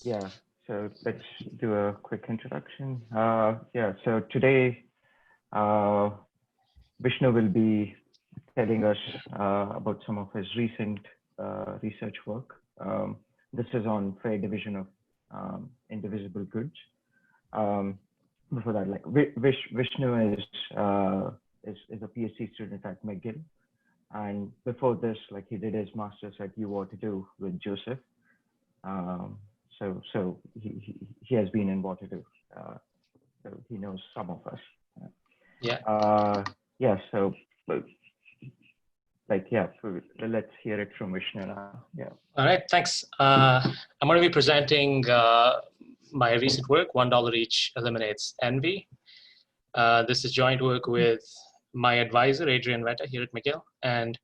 Yeah, so let's do a quick introduction. Yeah, so today Vishnu will be telling us about some of his recent research work. This is on fair division of indivisible goods. Before that, like Vishnu is a PhD student at McGill, and before this, like he did his master's at UWaterloo with Joseph. So he has been in Waterloo, so he knows some of us. Yeah. So like let's hear it from Vishnu now. Yeah. All right. Thanks. I'm going to be presenting my recent work. $1 each eliminates envy. This is joint work with my advisor Adrian Vetta here at McGill and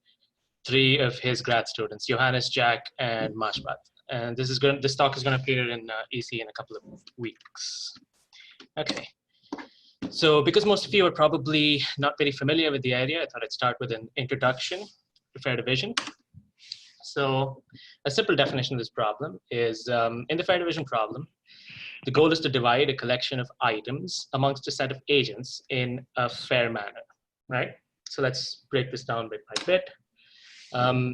3 of his grad students, Johannes, Jack, and Mashbat. And this talk is going to appear in EC in a couple of weeks. Okay. So because most of you are probably not very familiar with the idea, I thought I'd start with an introduction to fair division. So a simple definition of this problem is in the fair division problem, the goal is to divide a collection of items amongst a set of agents in a fair manner, right? So let's break this down bit by bit.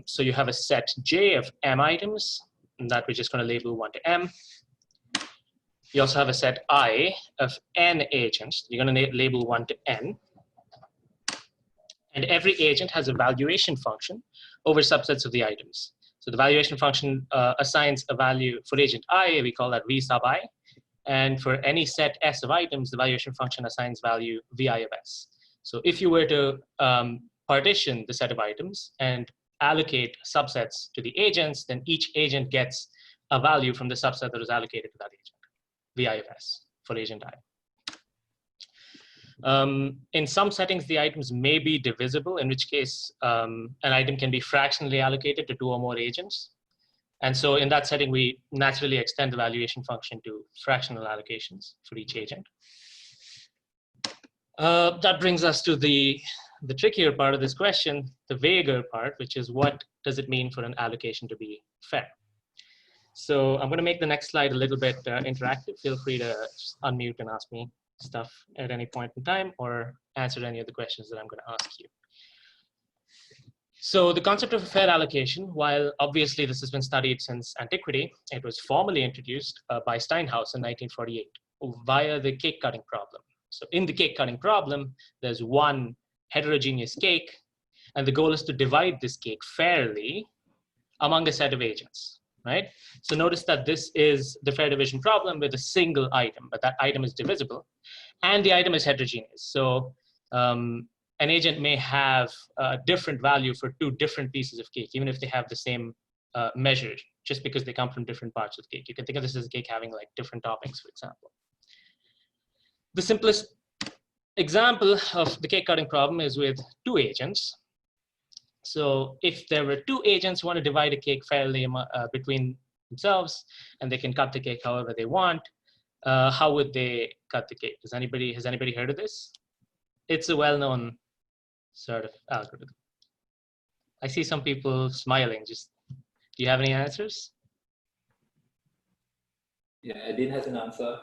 So you have a set J of M items that we're just going to label 1 to M. You also have a set I of N agents. You're going to label 1 to N. And every agent has a valuation function over subsets of the items. So the valuation function assigns a value for agent I, we call that V sub I. And for any set S of items, the valuation function assigns value VI of S. So if you were to partition the set of items and allocate subsets to the agents, then each agent gets a value from the subset that was allocated to that agent, VI of S for agent I. In some settings, the items may be divisible, in which case an item can be fractionally allocated to 2 or more agents. And so in that setting, we naturally extend the valuation function to fractional allocations for each agent. That brings us to the trickier part of this question, the vaguer part, which is what does it mean for an allocation to be fair? So I'm going to make the next slide a little bit interactive. Feel free to just unmute and ask me stuff at any point in time or answer any of the questions that I'm going to ask you. So the concept of a fair allocation, while obviously this has been studied since antiquity, it was formally introduced by Steinhaus in 1948 via the cake cutting problem. So in the cake cutting problem, there's one heterogeneous cake, and the goal is to divide this cake fairly among a set of agents, right? So notice that this is the fair division problem with a single item, but that item is divisible, and the item is heterogeneous. So an agent may have a different value for 2 different pieces of cake, even if they have the same measure, just because they come from different parts of the cake. You can think of this as a cake having like different toppings, for example. The simplest example of the cake cutting problem is with 2 agents. So if there were 2 agents who want to divide a cake fairly between themselves, and they can cut the cake however they want, how would they cut the cake? Has anybody heard of this? It's a well-known sort of algorithm. I see some people smiling. Do you have any answers? Yeah, Edin has an answer.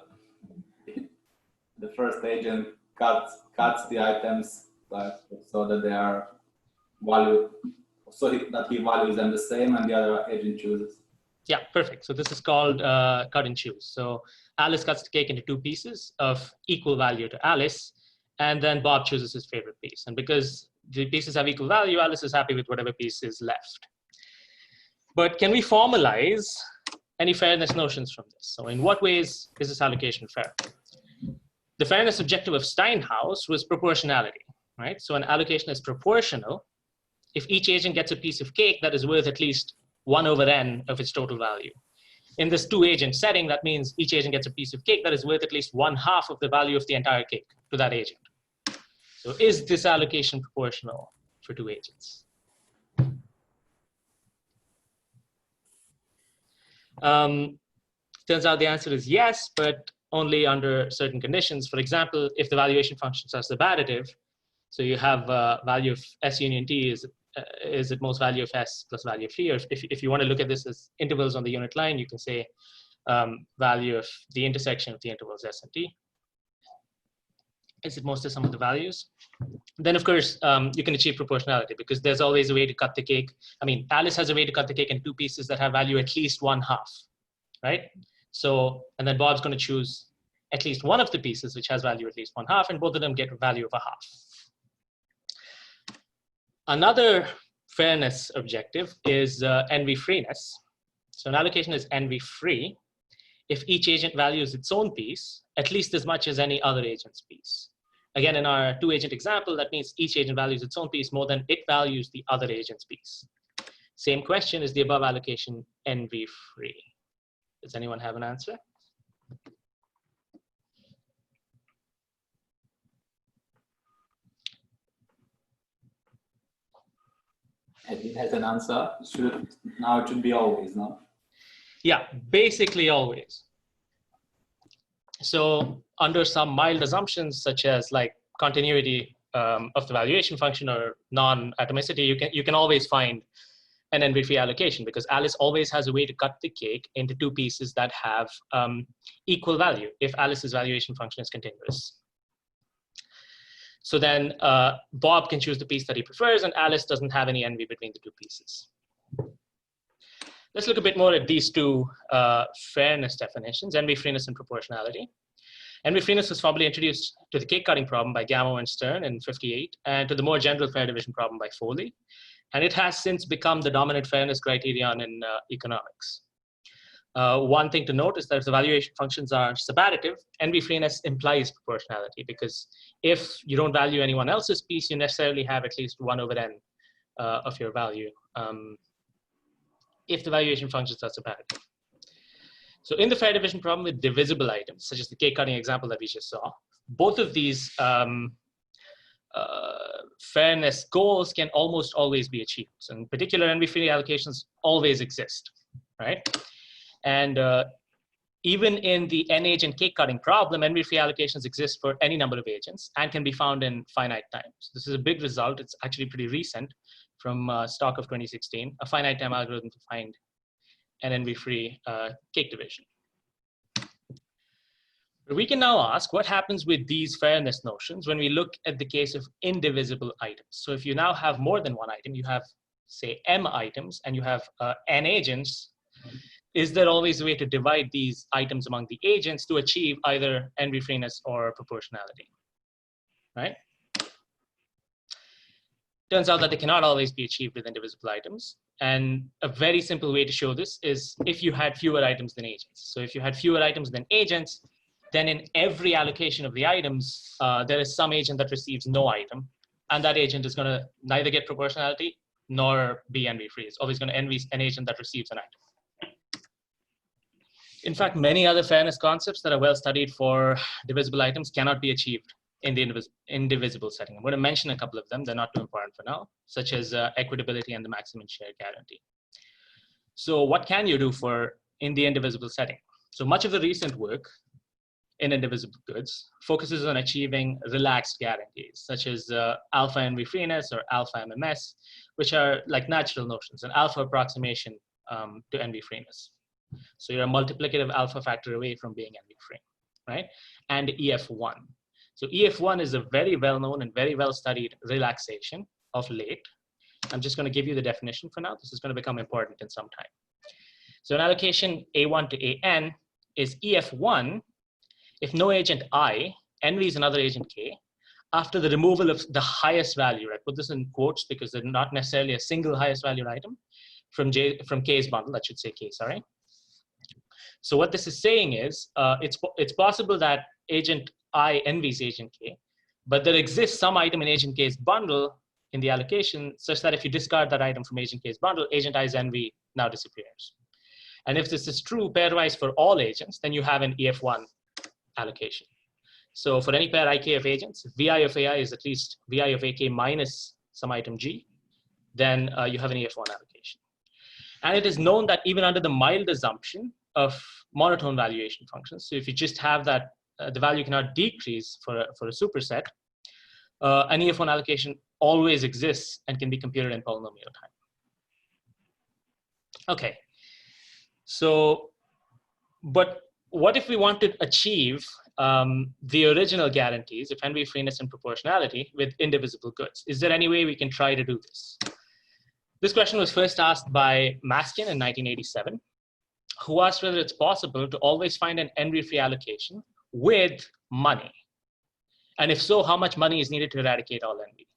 The first agent cuts the items, but so that they are valued, so that he values them the same, and the other agent chooses. Yeah, perfect. So this is called cut and choose. So Alice cuts the cake into 2 pieces of equal value to Alice, and then Bob chooses his favorite piece. And because the pieces have equal value, Alice is happy with whatever piece is left. But can we formalize any fairness notions from this? So in what ways is this allocation fair? The fairness objective of Steinhaus was proportionality, right? So an allocation is proportional if each agent gets a piece of cake that is worth at least 1 over n of its total value. In this 2-agent setting, that means each agent gets a piece of cake that is worth at least 1/2 of the value of the entire cake to that agent. So is this allocation proportional for 2 agents? Turns out the answer is yes, but only under certain conditions. For example, if the valuation function is additive, so you have value of S union T is at most value of S plus value of T, or if you want to look at this as intervals on the unit line, you can say value of the intersection of the intervals S and T. Is it most of some of the values? Then, of course, you can achieve proportionality because there's always a way to cut the cake. I mean, Alice has a way to cut the cake in two pieces that have value at least 1/2, right? So, and then Bob's going to choose at least one of the pieces which has value at least 1/2, and both of them get a value of 1/2. Another fairness objective is NV freeness. So an allocation is NV free if each agent values its own piece at least as much as any other agent's piece. Again, in our 2-agent example, that means each agent values its own piece more than it values the other agent's piece. Same question, is the above allocation NV free? Does anyone have an answer? It has an answer. Now it should be always, no? Yeah, basically always. So under some mild assumptions, such as like continuity of the valuation function or non-atomicity, you can always find an NV-free allocation because Alice always has a way to cut the cake into two pieces that have equal value if Alice's valuation function is continuous. So then Bob can choose the piece that he prefers, and Alice doesn't have any envy between the two pieces. Let's look a bit more at these two fairness definitions, envy freeness and proportionality. Envy freeness was formally introduced to the cake cutting problem by Gamow and Stern in '58, and to the more general fair division problem by Foley. And it has since become the dominant fairness criterion in economics. One thing to note is that if the valuation functions are subadditive, envy freeness implies proportionality, because if you don't value anyone else's piece, you necessarily have at least 1/n of your value if the valuation functions are subadditive. So in the fair division problem with divisible items, such as the cake cutting example that we just saw, both of these fairness goals can almost always be achieved. So in particular, envy-free allocations always exist, right? And even in the n-agent cake cutting problem, envy-free allocations exist for any number of agents and can be found in finite time. So this is a big result. It's actually pretty recent from Stock of 2016, a finite time algorithm to find an envy-free cake division. But we can now ask what happens with these fairness notions when we look at the case of indivisible items. So if you now have more than one item, you have, say, m items, and you have n agents, is there always a way to divide these items among the agents to achieve either envy freeness or proportionality, right? Turns out that it cannot always be achieved with indivisible items. And a very simple way to show this is if you had fewer items than agents. So if you had fewer items than agents, then in every allocation of the items, there is some agent that receives no item. And that agent is going to neither get proportionality nor be envy-free. It's always going to envy an agent that receives an item. In fact, many other fairness concepts that are well studied for divisible items cannot be achieved in the indivisible setting. I'm going to mention a couple of them. They're not too important for now, such as equitability and the maximum share guarantee. So what can you do in the indivisible setting? So much of the recent work in indivisible goods focuses on achieving relaxed guarantees, such as alpha envy freeness or alpha MMS, which are like natural notions, an alpha approximation to envy freeness. So you're a multiplicative alpha factor away from being envy free, right? And EF1. So EF1 is a very well-known and very well-studied relaxation of late. I'm just going to give you the definition for now. This is going to become important in some time. So an allocation A1 to AN is EF1 if no agent I envies another agent K after the removal of the highest value. I put this in quotes because they're not necessarily a single highest valued item from K's bundle. That should say K, sorry. So what this is saying is it's possible that agent I envies agent K, but there exists some item in agent K's bundle in the allocation such that if you discard that item from agent K's bundle, agent I's envy now disappears. And if this is true pairwise for all agents, then you have an EF1 allocation. So for any pair IK of agents, if VI of AI is at least VI of AK minus some item G, then you have an EF1 allocation. And it is known that even under the mild assumption of monotone valuation functions, so if you just have that the value cannot decrease for a superset, an EF1 allocation always exists and can be computed in polynomial time. Okay, so But what if we want to achieve the original guarantees of envy, freeness, and proportionality with indivisible goods? Is there any way we can try to do this? This question was first asked by Maskin in 1987, who asked whether it's possible to always find an envy-free allocation with money. And if so, how much money is needed to eradicate all envy?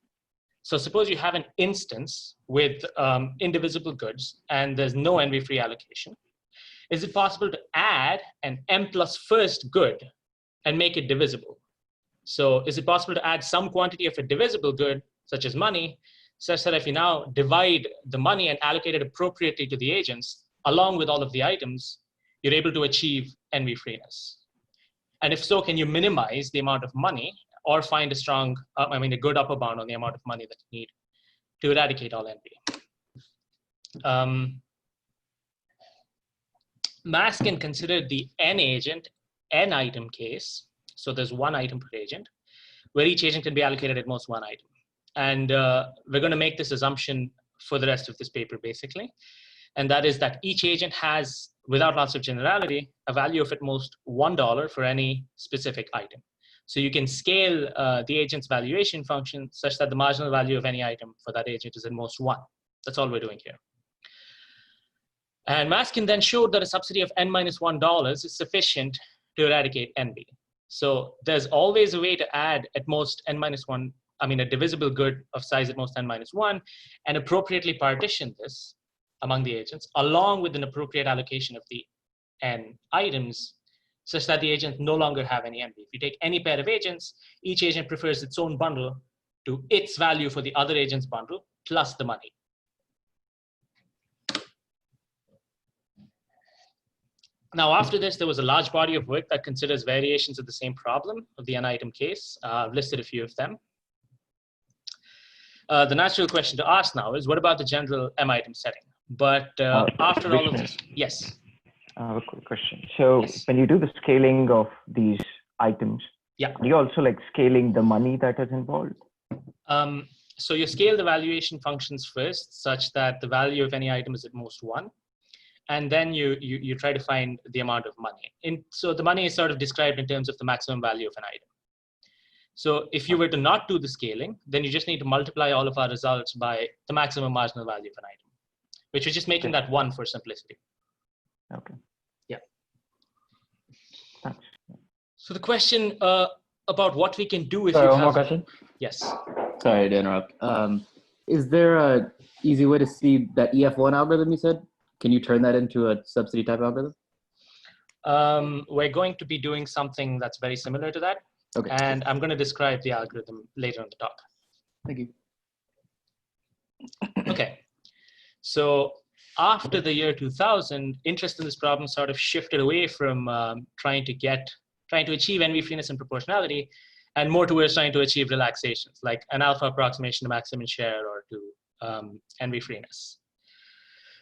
So suppose you have an instance with indivisible goods and there's no envy-free allocation. Is it possible to add an m plus first good and make it divisible? So is it possible to add some quantity of a divisible good, such as money, such that if you now divide the money and allocate it appropriately to the agents, along with all of the items, you're able to achieve envy freeness? And if so, can you minimize the amount of money or find a strong, a good upper bound on the amount of money that you need to eradicate all envy? Maskin considered the n agent, n item case. So there's one item per agent, where each agent can be allocated at most one item. And we're going to make this assumption for the rest of this paper, basically. And that is that each agent has, without lots of generality, a value of at most $1 for any specific item. So you can scale the agent's valuation function such that the marginal value of any item for that agent is at most 1. That's all we're doing here. And Maskin then showed that a subsidy of n minus $1 is sufficient to eradicate envy. So there's always a way to add at most n minus 1, a divisible good of size at most n minus 1, and appropriately partition this among the agents, along with an appropriate allocation of the n items, such that the agents no longer have any envy. If you take any pair of agents, each agent prefers its own bundle to its value for the other agent's bundle, plus the money. Now, after this, there was a large body of work that considers variations of the same problem of the n-item case. I've listed a few of them. The natural question to ask now is, what about the general m-item setting? But after all of this, yes? I have a quick question. So yes. When you do the scaling of these items, yeah, are you also like scaling the money that is involved? So you scale the valuation functions first, such that the value of any item is at most 1. And then you try to find the amount of money. So the money is sort of described in terms of the maximum value of an item. So if you were to not do the scaling, then you just need to multiply all of our results by the maximum marginal value of an item, which is just making that 1 for simplicity. Okay. Yeah. Thanks. So the question about what we can do if Sorry, you one have... more question? Yes. Sorry to interrupt. Is there a easy way to see that EF1 algorithm you said? Can you turn that into a subsidy type algorithm? We're going to be doing something that's very similar to that. Okay. And I'm going to describe the algorithm later in the talk. Thank you. Okay. So after the year 2000, interest in this problem sort of shifted away from trying to achieve envy, freeness, and proportionality, and more towards trying to achieve relaxations, like an alpha approximation to maximum share or to envy freeness.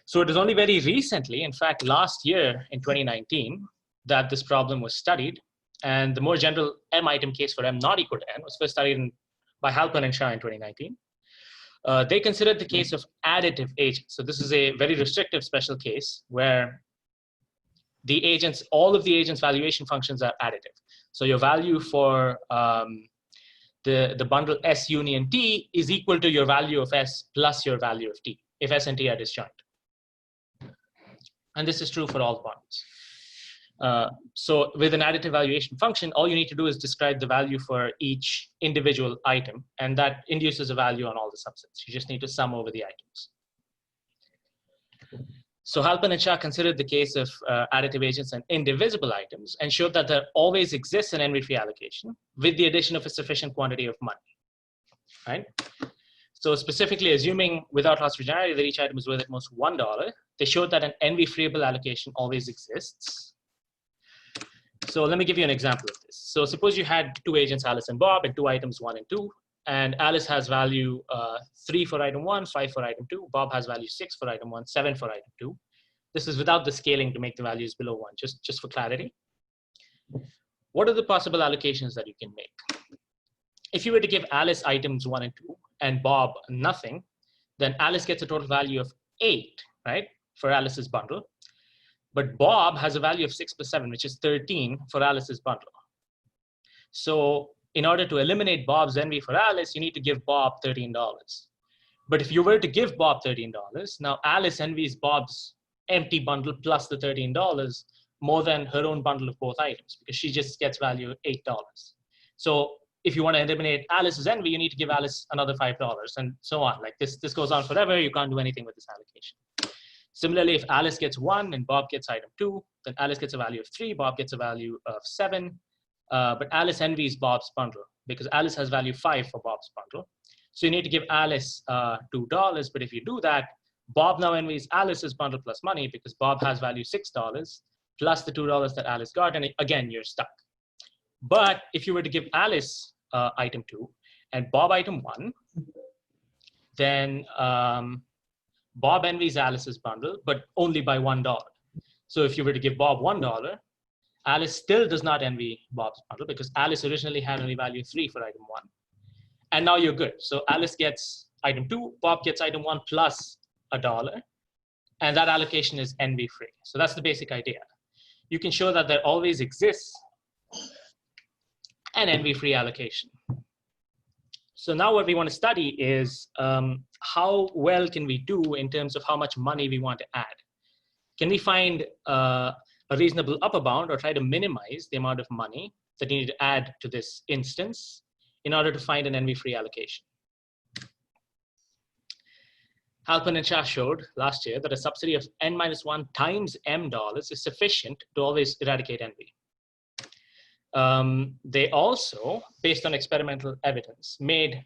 So it was only very recently, in fact, last year in 2019, that this problem was studied. And the more general m-item case for m not equal to n was first studied by Halpern and Shah in 2019. They considered the case of additive agents. So this is a very restrictive special case where the agents, all of the agents' valuation functions are additive. So your value for the bundle S union T is equal to your value of S plus your value of T, if S and T are disjoint. And this is true for all bundles. So with an additive valuation function, all you need to do is describe the value for each individual item, and that induces a value on all the subsets. You just need to sum over the items. So Halpern and Shah considered the case of additive agents and indivisible items and showed that there always exists an envy-free allocation with the addition of a sufficient quantity of money, right? So specifically assuming without loss of generality that each item is worth at most $1, they showed that an envy-freeable allocation always exists. So let me give you an example of this. So suppose you had two agents, Alice and Bob, and two items 1 and 2, and Alice has value 3 for item 1, 5 for item 2. Bob has value 6 for item 1, 7 for item 2. This is without the scaling to make the values below 1, just for clarity. What are the possible allocations that you can make? If you were to give Alice items 1 and 2 and Bob nothing, then Alice gets a total value of 8, right, for Alice's bundle. But Bob has a value of 6 plus 7, which is 13 for Alice's bundle. So in order to eliminate Bob's envy for Alice, you need to give Bob $13. But if you were to give Bob $13, now Alice envies Bob's empty bundle plus the $13 more than her own bundle of both items, because she just gets value $8. So if you want to eliminate Alice's envy, you need to give Alice another $5 and so on. Like this goes on forever. You can't do anything with this allocation. Similarly, if Alice gets 1 and Bob gets item 2, then Alice gets a value of 3, Bob gets a value of 7. But Alice envies Bob's bundle because Alice has value 5 for Bob's bundle. So you need to give Alice $2. But if you do that, Bob now envies Alice's bundle plus money because Bob has value $6 plus the $2 that Alice got. And again, you're stuck. But if you were to give Alice item 2 and Bob item 1, then Bob envies Alice's bundle, but only by $1. So if you were to give Bob $1, Alice still does not envy Bob's bundle because Alice originally had only value 3 for item 1. And now you're good. So Alice gets item 2, Bob gets item 1 plus $1, and that allocation is envy-free. So that's the basic idea. You can show that there always exists an envy-free allocation. So now what we want to study is how well can we do in terms of how much money we want to add. Can we find a reasonable upper bound or try to minimize the amount of money that you need to add to this instance in order to find an envy-free allocation? Halpin and Shah showed last year that a subsidy of n-1 times m dollars is sufficient to always eradicate envy. They also, based on experimental evidence, made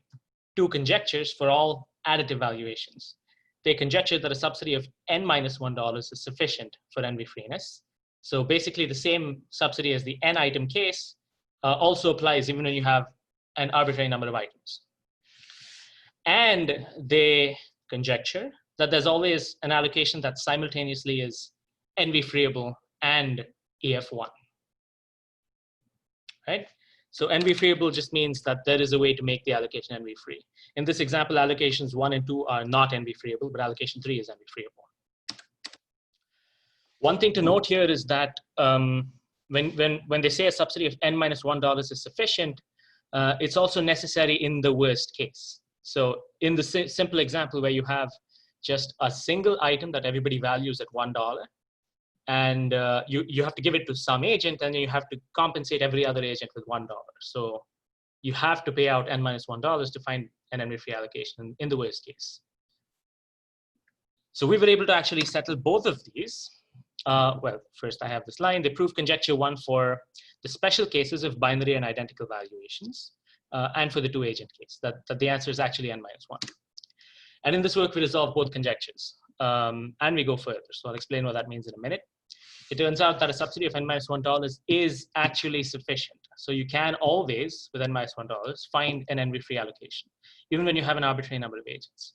2 conjectures for all additive valuations. They conjectured that a subsidy of n-$1 is sufficient for envy-freeness. So basically the same subsidy as the n item case also applies even when you have an arbitrary number of items. And they conjecture that there's always an allocation that simultaneously is envy-freeable and EF1. Right? So envy-freeable just means that there is a way to make the allocation envy-free. In this example, allocations 1 and 2 are not envy-freeable, but allocation 3 is envy-freeable. One thing to note here is that when they say a subsidy of n-$1 is sufficient, it's also necessary in the worst case. So in the simple example where you have just a single item that everybody values at $1, and you have to give it to some agent, and then you have to compensate every other agent with $1. So you have to pay out n-$1 to find an envy-free allocation in the worst case. So we were able to actually settle both of these. Well, first I have this line. They prove conjecture 1 for the special cases of binary and identical valuations, and for the 2-agent case, that the answer is actually n-1. And in this work, we resolve both conjectures, and we go further. So I'll explain what that means in a minute. It turns out that a subsidy of n-$1 is actually sufficient. So you can always, with n-$1, find an envy-free allocation, even when you have an arbitrary number of agents.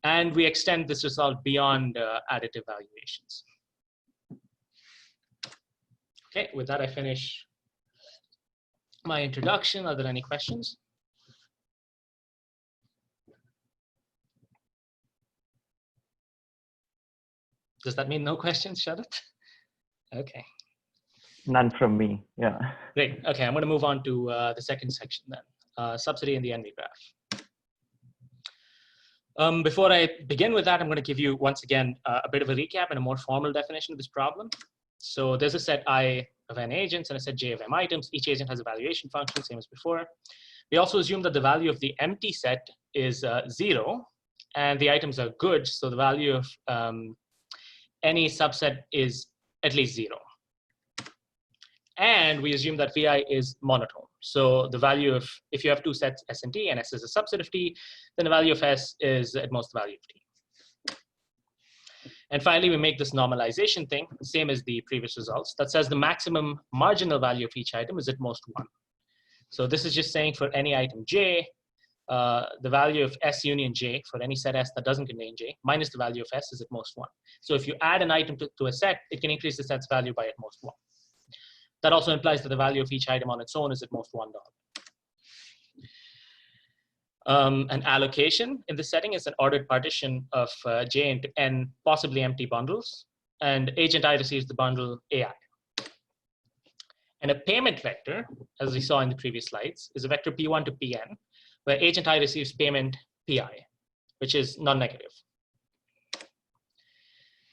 And we extend this result beyond additive valuations. Okay, with that, I finish my introduction. Are there any questions? Does that mean no questions, Sharat? Okay. None from me, yeah. Great, okay, I'm gonna move on to the second section then, subsidy and the envy graph. Before I begin with that, I'm gonna give you, once again, a bit of a recap and a more formal definition of this problem. So there's a set I of n agents and a set j of m items. Each agent has a valuation function, same as before. We also assume that the value of the empty set is 0, and the items are good, so the value of any subset is at least 0. And we assume that vi is monotone. So the value of, if you have 2 sets S and T, and S is a subset of T, then the value of S is at most the value of T. And finally, we make this normalization thing, same as the previous results, that says the maximum marginal value of each item is at most 1. So this is just saying for any item J, the value of S union J for any set S that doesn't contain J minus the value of S is at most 1. So if you add an item to a set, it can increase the set's value by at most 1. That also implies that the value of each item on its own is at most $1. An allocation in this setting is an ordered partition of J into N possibly empty bundles. and agent I receives the bundle AI. And a payment vector, as we saw in the previous slides, is a vector P1 to Pn, where agent I receives payment Pi, which is non-negative.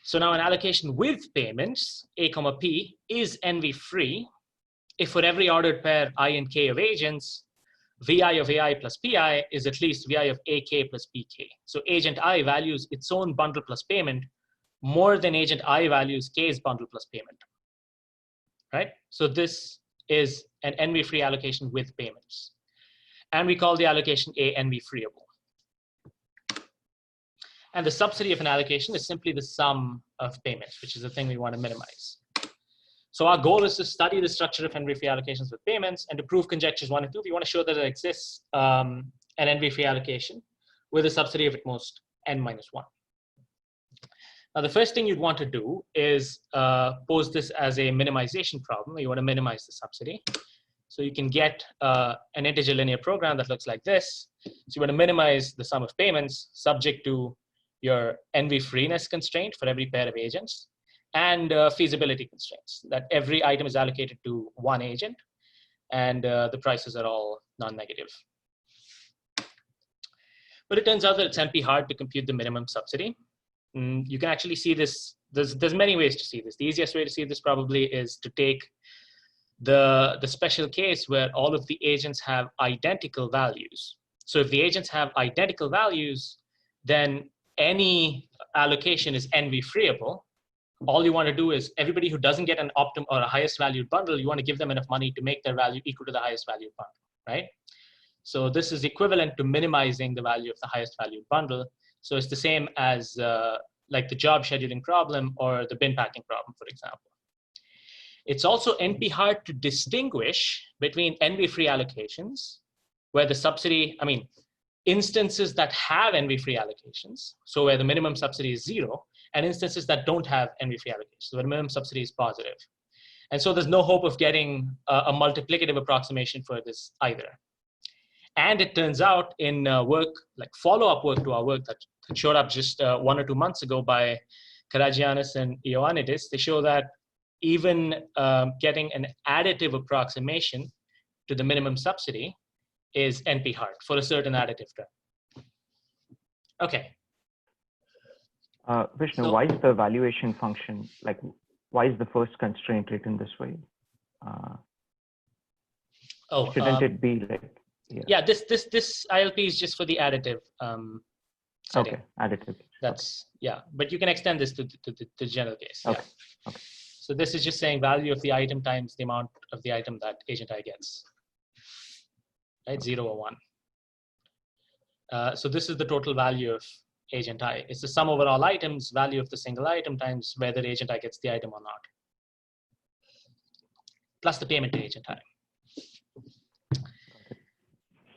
So now an allocation with payments, A comma P, is envy-free if for every ordered pair I and K of agents, Vi of AI plus Pi is at least Vi of AK plus PK. So agent I values its own bundle plus payment more than agent I values K's bundle plus payment, right? So this is an envy-free allocation with payments. And we call the allocation A envy-freeable. And the subsidy of an allocation is simply the sum of payments, which is the thing we want to minimize. So our goal is to study the structure of envy-free allocations with payments, and to prove conjectures 1 and 2, we want to show that there exists an envy-free allocation with a subsidy of at most n minus 1. Now, the first thing you'd want to do is pose this as a minimization problem. You want to minimize the subsidy. So you can get an integer linear program that looks like this. So you want to minimize the sum of payments subject to your envy-freeness constraint for every pair of agents, and feasibility constraints, that every item is allocated to one agent, and the prices are all non-negative. But it turns out that it's NP hard to compute the minimum subsidy. You can actually see this, there's many ways to see this. The easiest way to see this probably is to take the special case where all of the agents have identical values. So if the agents have identical values, then any allocation is envy-freeable. All you want to do is everybody who doesn't get an optimum or a highest valued bundle, you want to give them enough money to make their value equal to the highest valued bundle, right? So this is equivalent to minimizing the value of the highest valued bundle. So it's the same as like the job scheduling problem or the bin packing problem, for example. It's also NP hard to distinguish between envy-free allocations where the subsidy, instances that have envy-free allocations, so where the minimum subsidy is 0, and instances that don't have envy-free allocations, so where the minimum subsidy is positive. And so there's no hope of getting a multiplicative approximation for this either. And it turns out in work, like follow-up work to our work that showed up just 1 or 2 months ago by Karagiannis and Ioannidis, they show that even getting an additive approximation to the minimum subsidy is NP hard for a certain additive term. Okay. Vishnu, So- why is the valuation function, like, why is the first constraint written this way? Shouldn't it be like, yeah, this ILP is just for the additive setting. Okay, additive. That's, yeah, but you can extend this to the general case. Okay. Yeah. Okay. So this is just saying value of the item times the amount of the item that agent I gets, right? 0 or 1. So this is the total value of agent I. It's the sum over all items, value of the single item times whether agent I gets the item or not, plus the payment to agent I.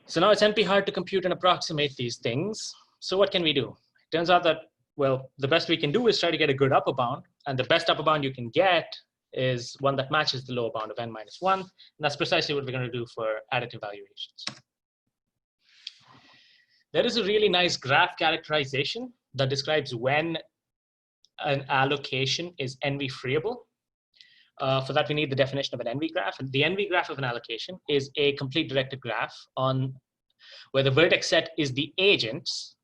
So now it's NP hard to compute and approximate these things. So what can we do? It turns out that, well, the best we can do is try to get a good upper bound. And the best upper bound you can get is one that matches the lower bound of n minus 1. And that's precisely what we're going to do for additive valuations. There is a really nice graph characterization that describes when an allocation is envy-freeable. For that, we need the definition of an envy graph. And the envy graph of an allocation is a complete directed graph on where the vertex set is the agents,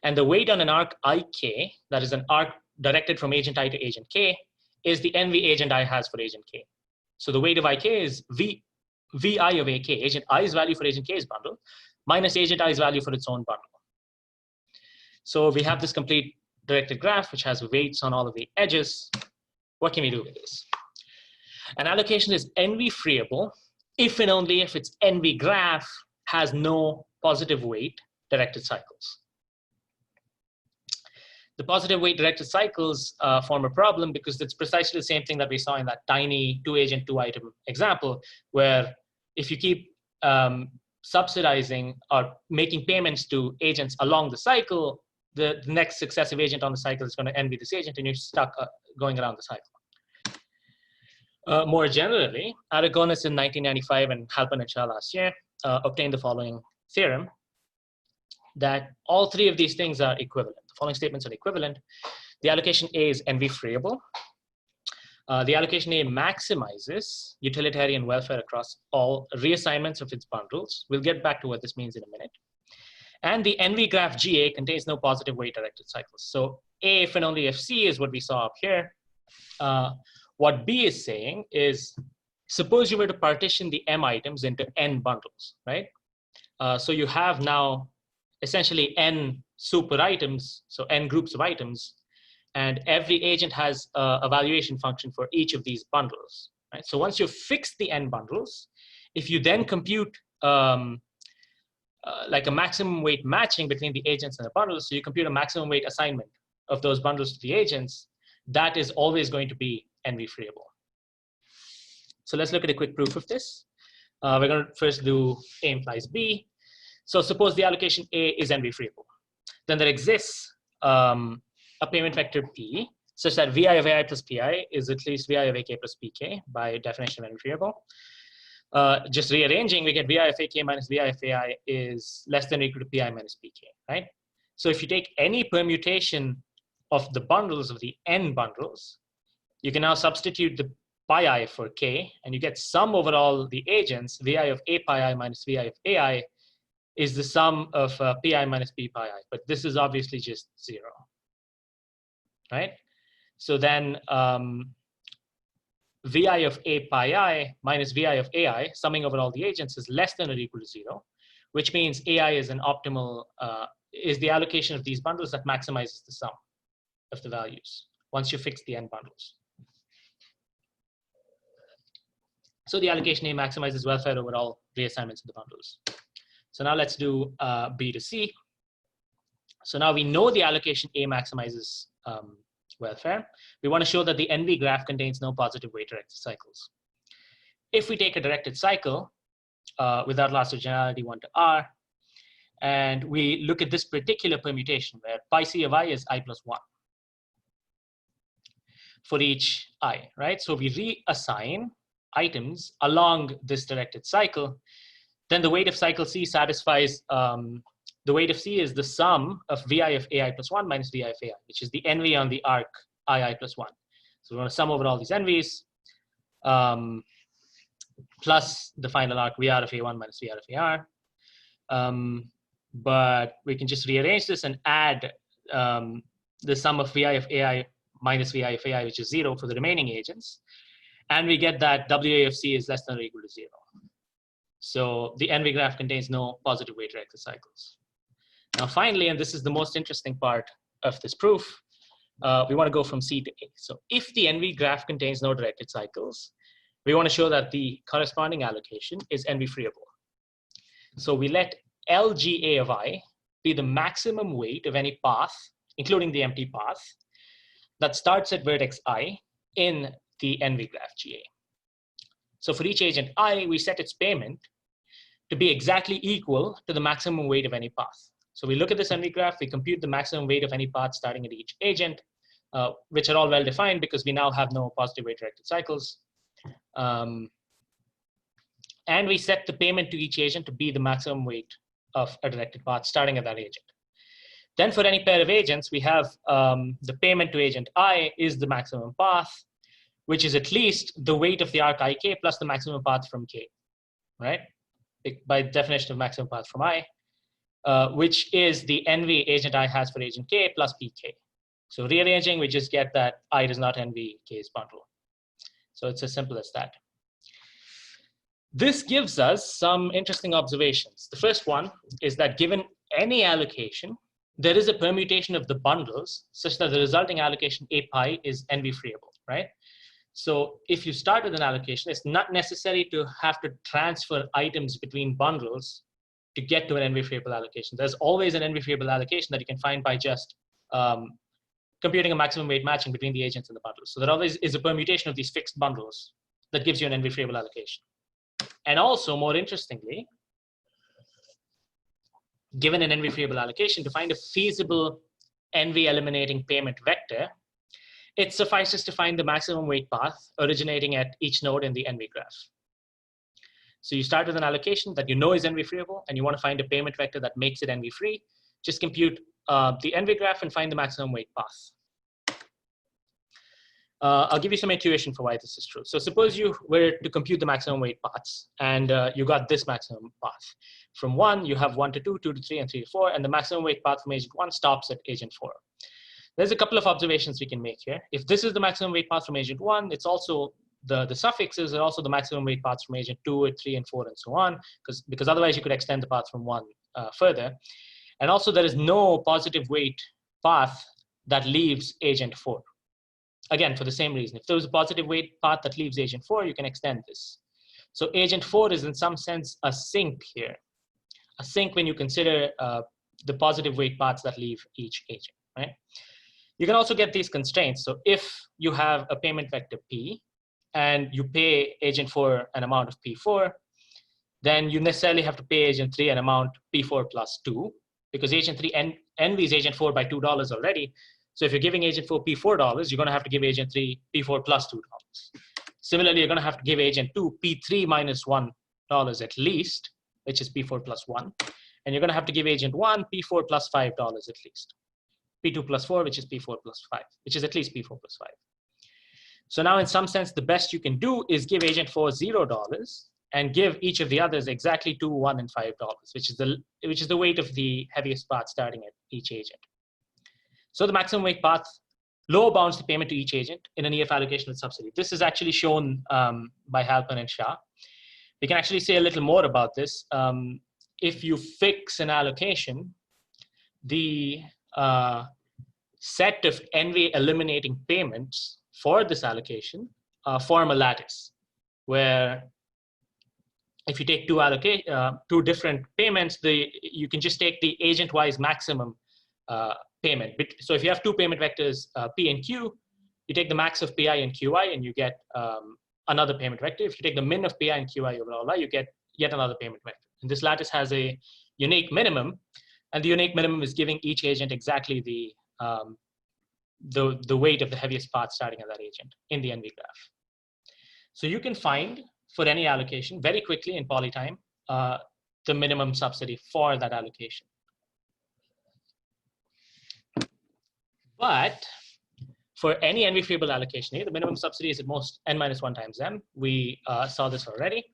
and the weight on an arc ik, that is an arc directed from agent I to agent k, is the envy agent I has for agent k. So the weight of ik is vi of ak, agent i's value for agent k's bundle, minus agent i's value for its own bundle. So we have this complete directed graph which has weights on all of the edges. What can we do with this? An allocation is envy-freeable if and only if its envy graph has no positive weight directed cycles. The positive weight directed cycles form a problem because it's precisely the same thing that we saw in that tiny 2-agent, 2-item example, where if you keep subsidizing or making payments to agents along the cycle, the next successive agent on the cycle is going to envy this agent, and you're stuck going around the cycle. More generally, Aragonis in 1995 and Halpin et al. Last year obtained the following theorem, that all three of these things are equivalent. The following statements are equivalent. The allocation A is NV freeable. The allocation A maximizes utilitarian welfare across all reassignments of its bundles. We'll get back to what this means in a minute. And the NV graph GA contains no positive weight directed cycles. So A if and only if C is what we saw up here. What B is saying is, suppose you were to partition the M items into N bundles, right? So you have now essentially N super items, so N groups of items, and every agent has a valuation function for each of these bundles, right? So once you've fixed the N bundles, if you then compute like a maximum weight matching between the agents and the bundles, so you compute a maximum weight assignment of those bundles to the agents, that is always going to be NV freeable. So let's look at a quick proof of this. We're going to first do A implies B. So suppose the allocation A is NV freeable. Then there exists a payment vector P such that VI of AI plus PI is at least VI of AK plus PK by definition of NV freeable. Just rearranging, we get VI of AK minus VI of AI is less than or equal to PI minus PK, right? So if you take any permutation of the bundles of the N bundles, you can now substitute the pi I for K, and you get sum over all the agents. VI of A pi I minus VI of AI is the sum of PI minus P pi I, but this is obviously just 0, right? So then VI of A pi I minus VI of AI, summing over all the agents, is less than or equal to 0, which means AI is an optimal, is the allocation of these bundles that maximizes the sum of the values once you fix the N bundles. So the allocation A maximizes welfare over all reassignments of the bundles. So now let's do B to C. So now we know the allocation A maximizes welfare. We want to show that the NV graph contains no positive weight directed cycles. If we take a directed cycle without loss of generality 1 to R, and we look at this particular permutation where pi C of I is I plus 1 for each I, right? So we reassign items along this directed cycle, then the weight of cycle C satisfies, the weight of C is the sum of VI of AI plus 1 minus VI of AI, which is the NV on the arc II plus 1. So we want to sum over all these NVs plus the final arc VR of A1 minus VR of AR. But we can just rearrange this and add the sum of VI of AI minus VI of AI, which is 0 for the remaining agents. And we get that WA of C is less than or equal to 0. So the NV graph contains no positive weight directed cycles. Now finally, and this is the most interesting part of this proof, we want to go from C to A. So if the NV graph contains no directed cycles, we want to show that the corresponding allocation is NV freeable. So we let LGA of I be the maximum weight of any path, including the empty path, that starts at vertex I in the NV graph GA. So for each agent I, we set its payment to be exactly equal to the maximum weight of any path. So we look at this NV graph, we compute the maximum weight of any path starting at each agent, which are all well defined because we now have no positive weight directed cycles. And we set the payment to each agent to be the maximum weight of a directed path starting at that agent. Then for any pair of agents, we have the payment to agent I is the maximum path, which is at least the weight of the arc IK plus the maximum path from K, right? By definition of maximum path from I, which is the NV agent I has for agent K plus PK. So rearranging, we just get that I does not NV K's bundle. So it's as simple as that. This gives us some interesting observations. The first one is that given any allocation, there is a permutation of the bundles such that the resulting allocation A pi is NV freeable, right? So if you start with an allocation, it's not necessary to have to transfer items between bundles to get to an NV freeable allocation. There's always an NV freeable allocation that you can find by just computing a maximum weight matching between the agents and the bundles. So there always is a permutation of these fixed bundles that gives you an NV freeable allocation. And also, more interestingly, given an NV freeable allocation, to find a feasible NV eliminating payment vector, it suffices to find the maximum weight path originating at each node in the NV graph. So you start with an allocation that you know is NV freeable, and you want to find a payment vector that makes it NV free. Just compute the NV graph and find the maximum weight path. I'll give you some intuition for why this is true. So suppose you were to compute the maximum weight paths, and you got this maximum path. From 1, you have 1 to 2, 2 to 3, and 3 to 4, and the maximum weight path from agent 1 stops at agent 4. There's a couple of observations we can make here. If this is the maximum weight path from agent 1, it's also the suffixes are also the maximum weight paths from agent 2, 3, and 4, and so on, because otherwise you could extend the path from 1 further. And also there is no positive weight path that leaves agent 4. Again, for the same reason. If there was a positive weight path that leaves agent 4, you can extend this. So agent 4 is in some sense a sink here. A sink when you consider the positive weight paths that leave each agent, right? You can also get these constraints. So if you have a payment vector P and you pay agent 4 an amount of P4, then you necessarily have to pay agent 3 an amount P4 plus 2, because agent 3 envies agent 4 by $2 already. So if you're giving agent 4 P4, you're going to have to give agent 3 P4 plus $2. Similarly, you're going to have to give agent 2 P3 minus $1 at least, which is P4 plus 1. And you're going to have to give agent 1 P4 plus $5 at least. P2 plus 4, which is P4 plus 5, which is at least P4 plus 5. So now in some sense, the best you can do is give agent 4 $0 and give each of the others exactly 2, 1, and $5, which is the weight of the heaviest path starting at each agent. So the maximum weight path lower bounds the payment to each agent in an EF allocation with subsidy. This is actually shown by Halpern and Shah. We can actually say a little more about this. If you fix an allocation, the set of envy eliminating payments for this allocation form a lattice, where if you take two different payments, you can just take the agent-wise maximum payment. So if you have two payment vectors, P and Q, you take the max of PI and QI and you get another payment vector. If you take the min of PI and QI over all I, you get yet another payment vector. And this lattice has a unique minimum, and the unique minimum is giving each agent exactly the weight of the heaviest path starting at that agent in the NV graph. So you can find for any allocation very quickly in polytime the minimum subsidy for that allocation. But for any NV freeable allocation, the minimum subsidy is at most n-1 times m. We saw this already.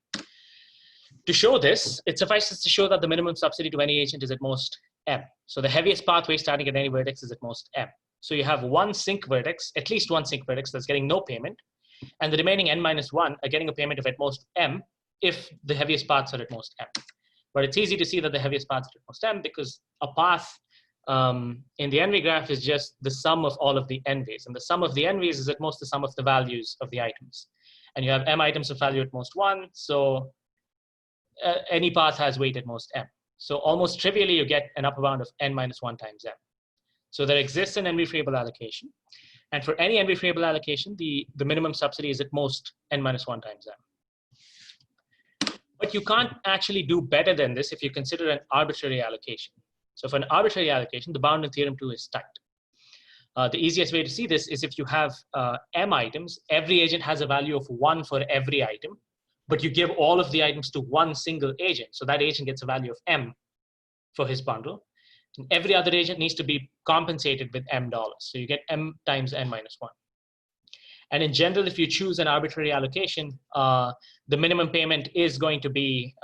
To show this, it suffices to show that the minimum subsidy to any agent is at most m. So the heaviest pathway starting at any vertex is at most m. So you have one sink vertex, at least one sink vertex that's getting no payment, and the remaining n-1 are getting a payment of at most m if the heaviest paths are at most m. But it's easy to see that the heaviest paths are at most m because a path in the NV graph is just the sum of all of the NVs, and the sum of the NVs is at most the sum of the values of the items. And you have m items of value at most 1, so any path has weight at most m. So almost trivially, you get an upper bound of n-1 times m. So there exists an NV freeable allocation. And for any NV freeable allocation, the minimum subsidy is at most n-1 times m. But you can't actually do better than this if you consider an arbitrary allocation. So for an arbitrary allocation, the bound in theorem 2 is tight. The easiest way to see this is if you have m items, every agent has a value of 1 for every item, but you give all of the items to one single agent. So that agent gets a value of m for his bundle. And every other agent needs to be compensated with m dollars. So you get m times n-1. And in general, if you choose an arbitrary allocation, the minimum payment is going to be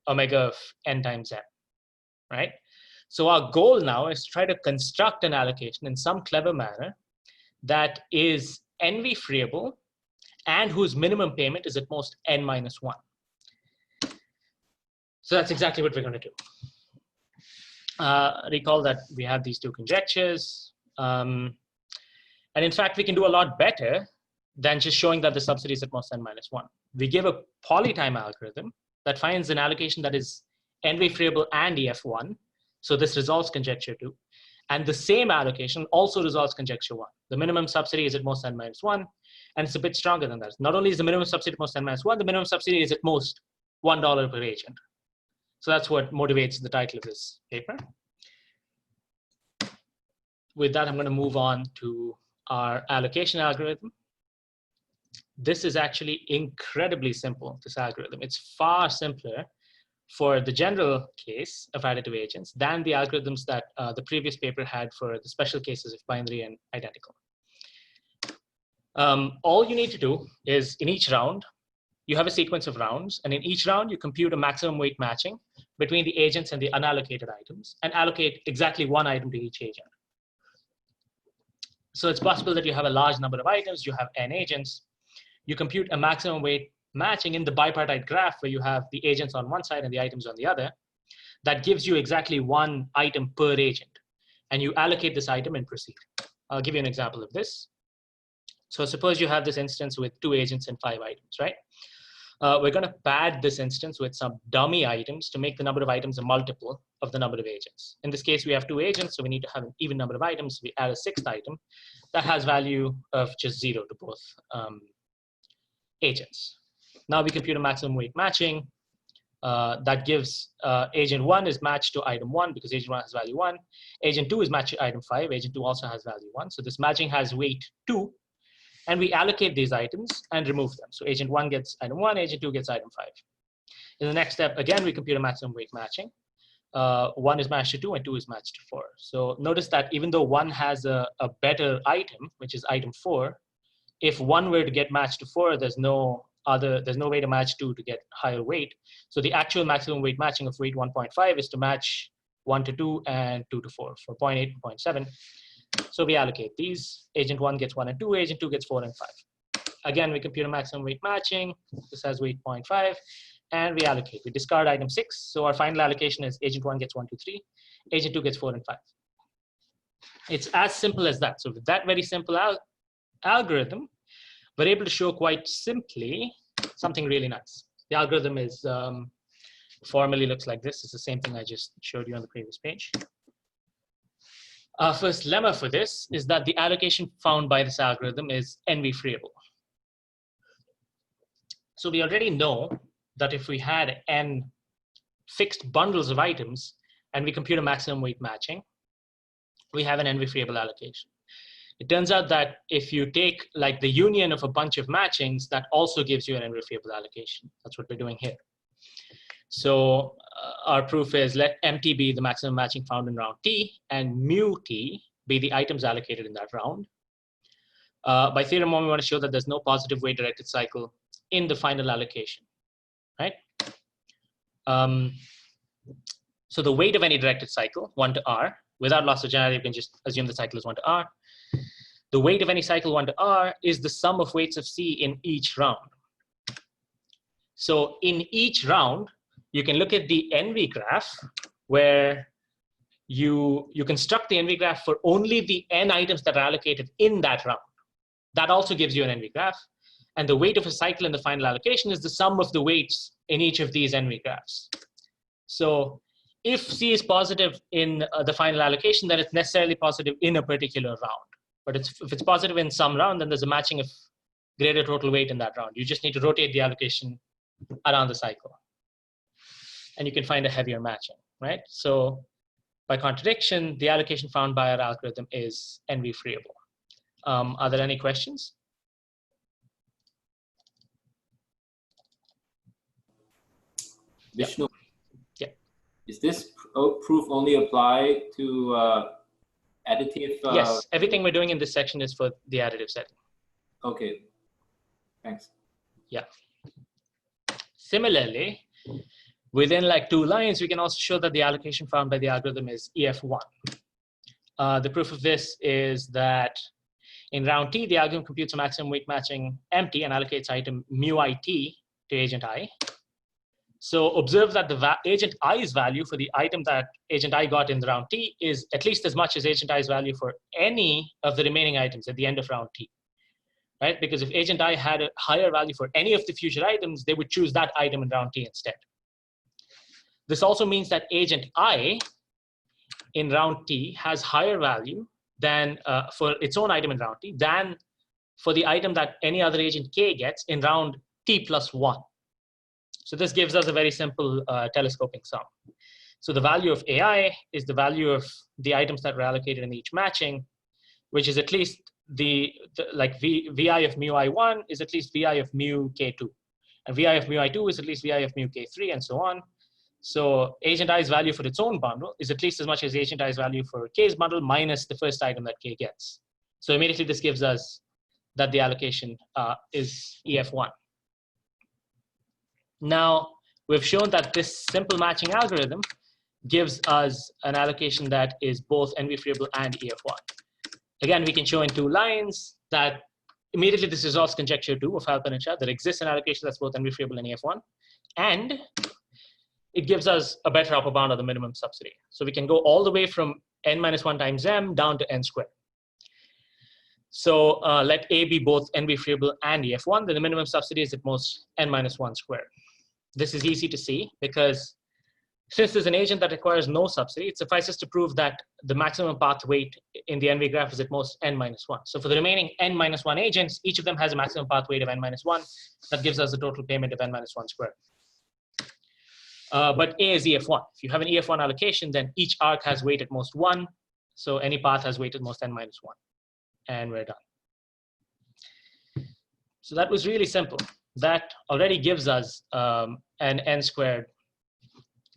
omega of n times m, right? So our goal now is to try to construct an allocation in some clever manner that is NV freeable and whose minimum payment is at most n-1. So that's exactly what we're going to do. Recall that we have these two conjectures. And in fact, we can do a lot better than just showing that the subsidy is at most n-1. We give a polytime algorithm that finds an allocation that is NV freeable and EF1. So this resolves conjecture 2. And the same allocation also resolves conjecture 1. The minimum subsidy is at most n-1, and it's a bit stronger than that. Not only is the minimum subsidy at most n-1, the minimum subsidy is at most $1 per agent. So that's what motivates the title of this paper. With that, I'm going to move on to our allocation algorithm. This is actually incredibly simple, this algorithm. It's far simpler for the general case of additive agents than the algorithms that the previous paper had for the special cases of binary and identical. All you need to do is in each round, you have a sequence of rounds, and in each round, you compute a maximum weight matching between the agents and the unallocated items and allocate exactly one item to each agent. So it's possible that you have a large number of items, you have n agents, you compute a maximum weight matching in the bipartite graph where you have the agents on one side and the items on the other. That gives you exactly one item per agent, and you allocate this item and proceed. I'll give you an example of this. So suppose you have this instance with 2 agents and 5 items, right? We're going to pad this instance with some dummy items to make the number of items a multiple of the number of agents. In this case, we have 2 agents, so we need to have an even number of items. We add a 6th item that has value of just 0 to both agents. Now we compute a maximum weight matching. That gives agent 1 is matched to item 1 because agent 1 has value 1. Agent 2 is matched to item 5. Agent 2 also has value 1. So this matching has weight 2. And we allocate these items and remove them. So agent 1 gets item 1, agent 2 gets item 5. In the next step, again, we compute a maximum weight matching. 1 is matched to 2 and 2 is matched to 4. So notice that even though 1 has a better item, which is item 4, if 1 were to get matched to 4, there's no way to match 2 to get higher weight. So the actual maximum weight matching of weight 1.5 is to match 1 to 2 and 2 to 4 for 0.8 and 0.7. So we allocate these. Agent 1 gets 1 and 2, agent 2 gets 4 and 5. Again, we compute a maximum weight matching. This has weight 0.5, and we allocate. We discard item 6. So our final allocation is agent 1 gets 1, 2, 3, agent 2 gets 4 and 5. It's as simple as that. So with that very simple algorithm, we're able to show quite simply something really nice. The algorithm is formally looks like this. It's the same thing I just showed you on the previous page. Our first lemma for this is that the allocation found by this algorithm is NV-freeable. So we already know that if we had n fixed bundles of items and we compute a maximum weight matching, we have an NV-freeable allocation. It turns out that if you take like the union of a bunch of matchings, that also gives you an NV-freeable allocation. That's what we're doing here. So our proof is let MT be the maximum matching found in round T and mu T be the items allocated in that round. By theorem 1, we want to show that there's no positive weight directed cycle in the final allocation, right? So the weight of any directed cycle, 1 to R, without loss of generality, you can just assume the cycle is 1 to R. The weight of any cycle 1 to R is the sum of weights of C in each round. So in each round, you can look at the NV graph where you construct the NV graph for only the n items that are allocated in that round. That also gives you an NV graph. And the weight of a cycle in the final allocation is the sum of the weights in each of these NV graphs. So if C is positive in the final allocation, then it's necessarily positive in a particular round. But if it's positive in some round, then there's a matching of greater total weight in that round. You just need to rotate the allocation around the cycle. And you can find a heavier matching, right? So by contradiction, the allocation found by our algorithm is NV-freeable. Are there any questions? Vishnu, yeah. Is this proof only apply to additive? Yes, everything we're doing in this section is for the additive setting. Okay, thanks. Yeah. Similarly, within like 2 lines, we can also show that the allocation found by the algorithm is EF1. The proof of this is that in round T, the algorithm computes a maximum weight matching empty and allocates item mu IT to agent I. So observe that the agent I's value for the item that agent I got in the round T is at least as much as agent I's value for any of the remaining items at the end of round T. Right? Because if agent I had a higher value for any of the future items, they would choose that item in round T instead. This also means that agent I in round T has higher value than for its own item in round T than for the item that any other agent K gets in round T plus 1. So this gives us a very simple telescoping sum. So the value of AI is the value of the items that were allocated in each matching, which is at least like VI of mu I1 is at least VI of mu K2. And VI of mu I2 is at least VI of mu K3 and so on. So agent I's value for its own bundle is at least as much as agent I's value for K's bundle minus the first item that K gets. So immediately this gives us that the allocation is EF1. Now, we've shown that this simple matching algorithm gives us an allocation that is both NV-freeable and EF1. Again, we can show in 2 lines that immediately this resolves conjecture 2 of Halpern and Shah. There exists an allocation that's both NV-freeable and EF1. And it gives us a better upper bound of the minimum subsidy. So we can go all the way from n-1 times m down to n squared. So let A be both NV-freeable and EF1, then the minimum subsidy is at most n-1 squared. This is easy to see because since there's an agent that requires no subsidy, it suffices to prove that the maximum path weight in the NV graph is at most n-1. So for the remaining n-1 agents, each of them has a maximum path weight of n-1. That gives us a total payment of n-1 squared. But A is EF1. If you have an EF1 allocation, then each arc has weight at most 1. So any path has weight at most n-1. And we're done. So that was really simple. That already gives us an n squared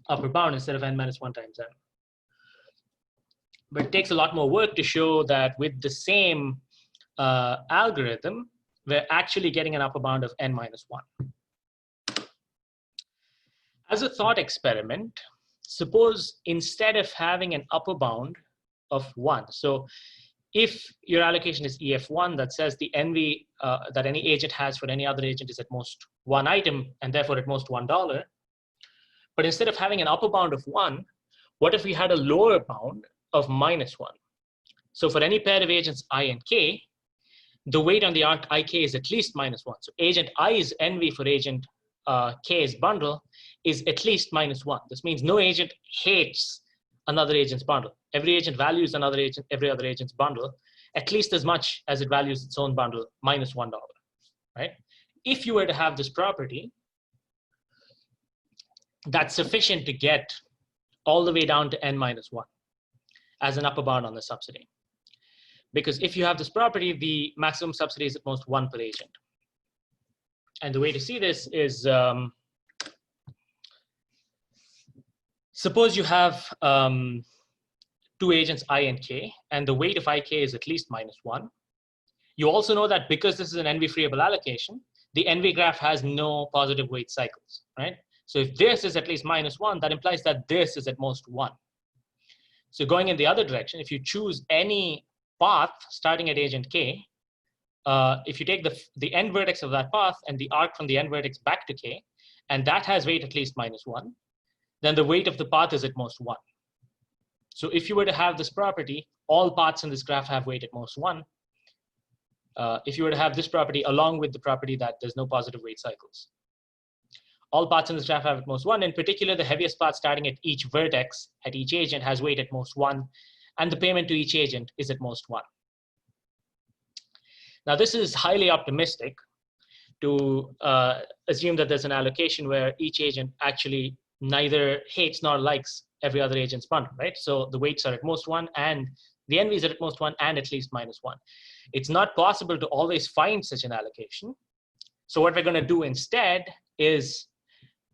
upper bound instead of n-1 times n. But it takes a lot more work to show that with the same algorithm, we're actually getting an upper bound of n-1. As a thought experiment, suppose instead of having an upper bound of 1, so if your allocation is EF1, that says the NV that any agent has for any other agent is at most 1 item and therefore at most $1. But instead of having an upper bound of 1, what if we had a lower bound of -1? So for any pair of agents I and k, the weight on the arc ik is at least -1. So agent i's NV for agent k's bundle is at least -1. This means no agent hates another agent's bundle. Every agent values another agent, every other agent's bundle, at least as much as it values its own bundle, -$1, right? If you were to have this property, that's sufficient to get all the way down to n-1 as an upper bound on the subsidy. Because if you have this property, the maximum subsidy is at most 1 per agent. And the way to see this is, suppose you have 2 agents I and k, and the weight of ik is at least -1. You also know that because this is an NV-freeable allocation, the NV graph has no positive weight cycles, right? So if this is at least -1, that implies that this is at most 1. So going in the other direction, if you choose any path starting at agent k, if you take the end vertex of that path and the arc from the end vertex back to k, and that has weight at least -1, then the weight of the path is at most 1. So if you were to have this property, all paths in this graph have weight at most 1. If you were to have this property along with the property that there's no positive weight cycles. All paths in this graph have at most 1. In particular, the heaviest path starting at each vertex at each agent has weight at most 1, and the payment to each agent is at most 1. Now, this is highly optimistic to assume that there's an allocation where each agent actually neither hates nor likes every other agent's bundle, right? So the weights are at most 1, and the NVs are at most 1 and at least -1. It's not possible to always find such an allocation. So what we're going to do instead is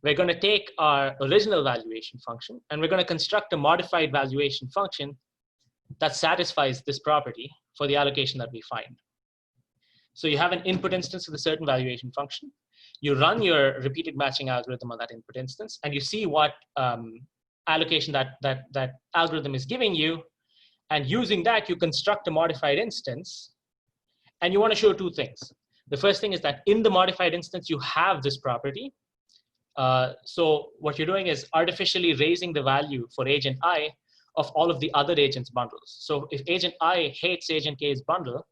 we're going to take our original valuation function and we're going to construct a modified valuation function that satisfies this property for the allocation that we find. So you have an input instance of a certain valuation function. You run your repeated matching algorithm on that input instance, and you see what allocation that algorithm is giving you. And using that, you construct a modified instance, and you want to show 2 things. The first thing is that in the modified instance, you have this property. So what you're doing is artificially raising the value for agent I of all of the other agents' bundles. So if agent I hates agent K's bundle,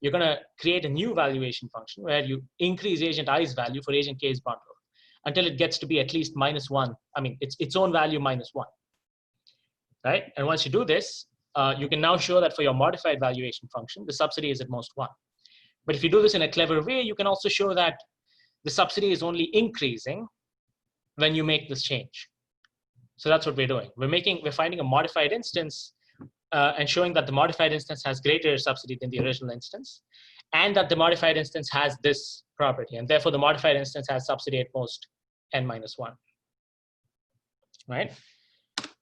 you're going to create a new valuation function where you increase agent I's value for agent K's bundle until it gets to be at least -1. I mean, it's its own value -1, right? And once you do this, you can now show that for your modified valuation function, the subsidy is at most 1. But if you do this in a clever way, you can also show that the subsidy is only increasing when you make this change. So that's what we're doing. We're finding a modified instance and showing that the modified instance has greater subsidy than the original instance, and that the modified instance has this property, and therefore the modified instance has subsidy at most n-1, right?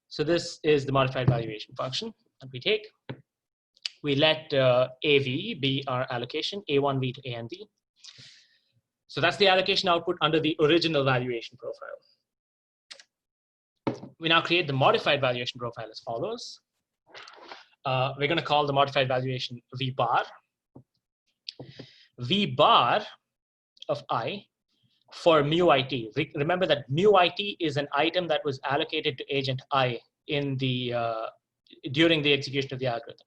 So this is the modified valuation function that we take. we let AV be our allocation, A1V to ANV. So that's the allocation output under the original valuation profile. We now create the modified valuation profile as follows. We're going to call the modified valuation V bar. V bar of I for mu IT. Remember that mu IT is an item that was allocated to agent I in the during the execution of the algorithm.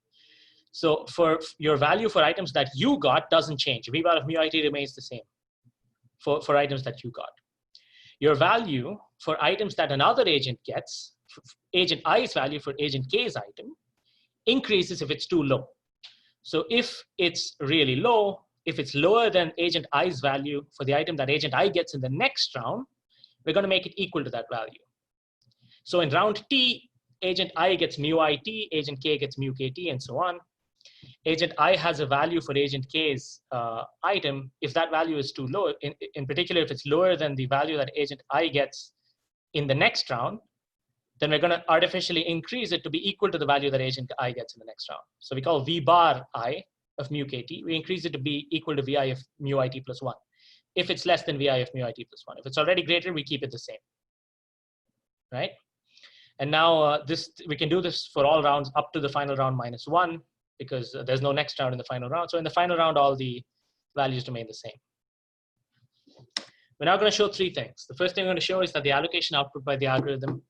So for your value for items that you got doesn't change. V bar of mu IT remains the same for items that you got. Your value for items that another agent gets, agent I's value for agent K's item, increases if it's too low. So if it's really low, if it's lower than agent I's value for the item that agent I gets in the next round, we're going to make it equal to that value. So in round T, agent I gets mu IT, agent K gets mu KT, and so on. Agent I has a value for agent K's item. If that value is too low, in particular, if it's lower than the value that agent I gets in the next round, then we're going to artificially increase it to be equal to the value that agent I gets in the next round. So we call V bar I of mu KT. We increase it to be equal to VI of mu IT plus 1. If it's less than VI of mu IT plus 1. If it's already greater, we keep it the same, right? And now we can do this for all rounds up to the final round minus 1, because there's no next round in the final round. So in the final round, all the values remain the same. We're now going to show 3 things. The first thing we're going to show is that the allocation output by the algorithm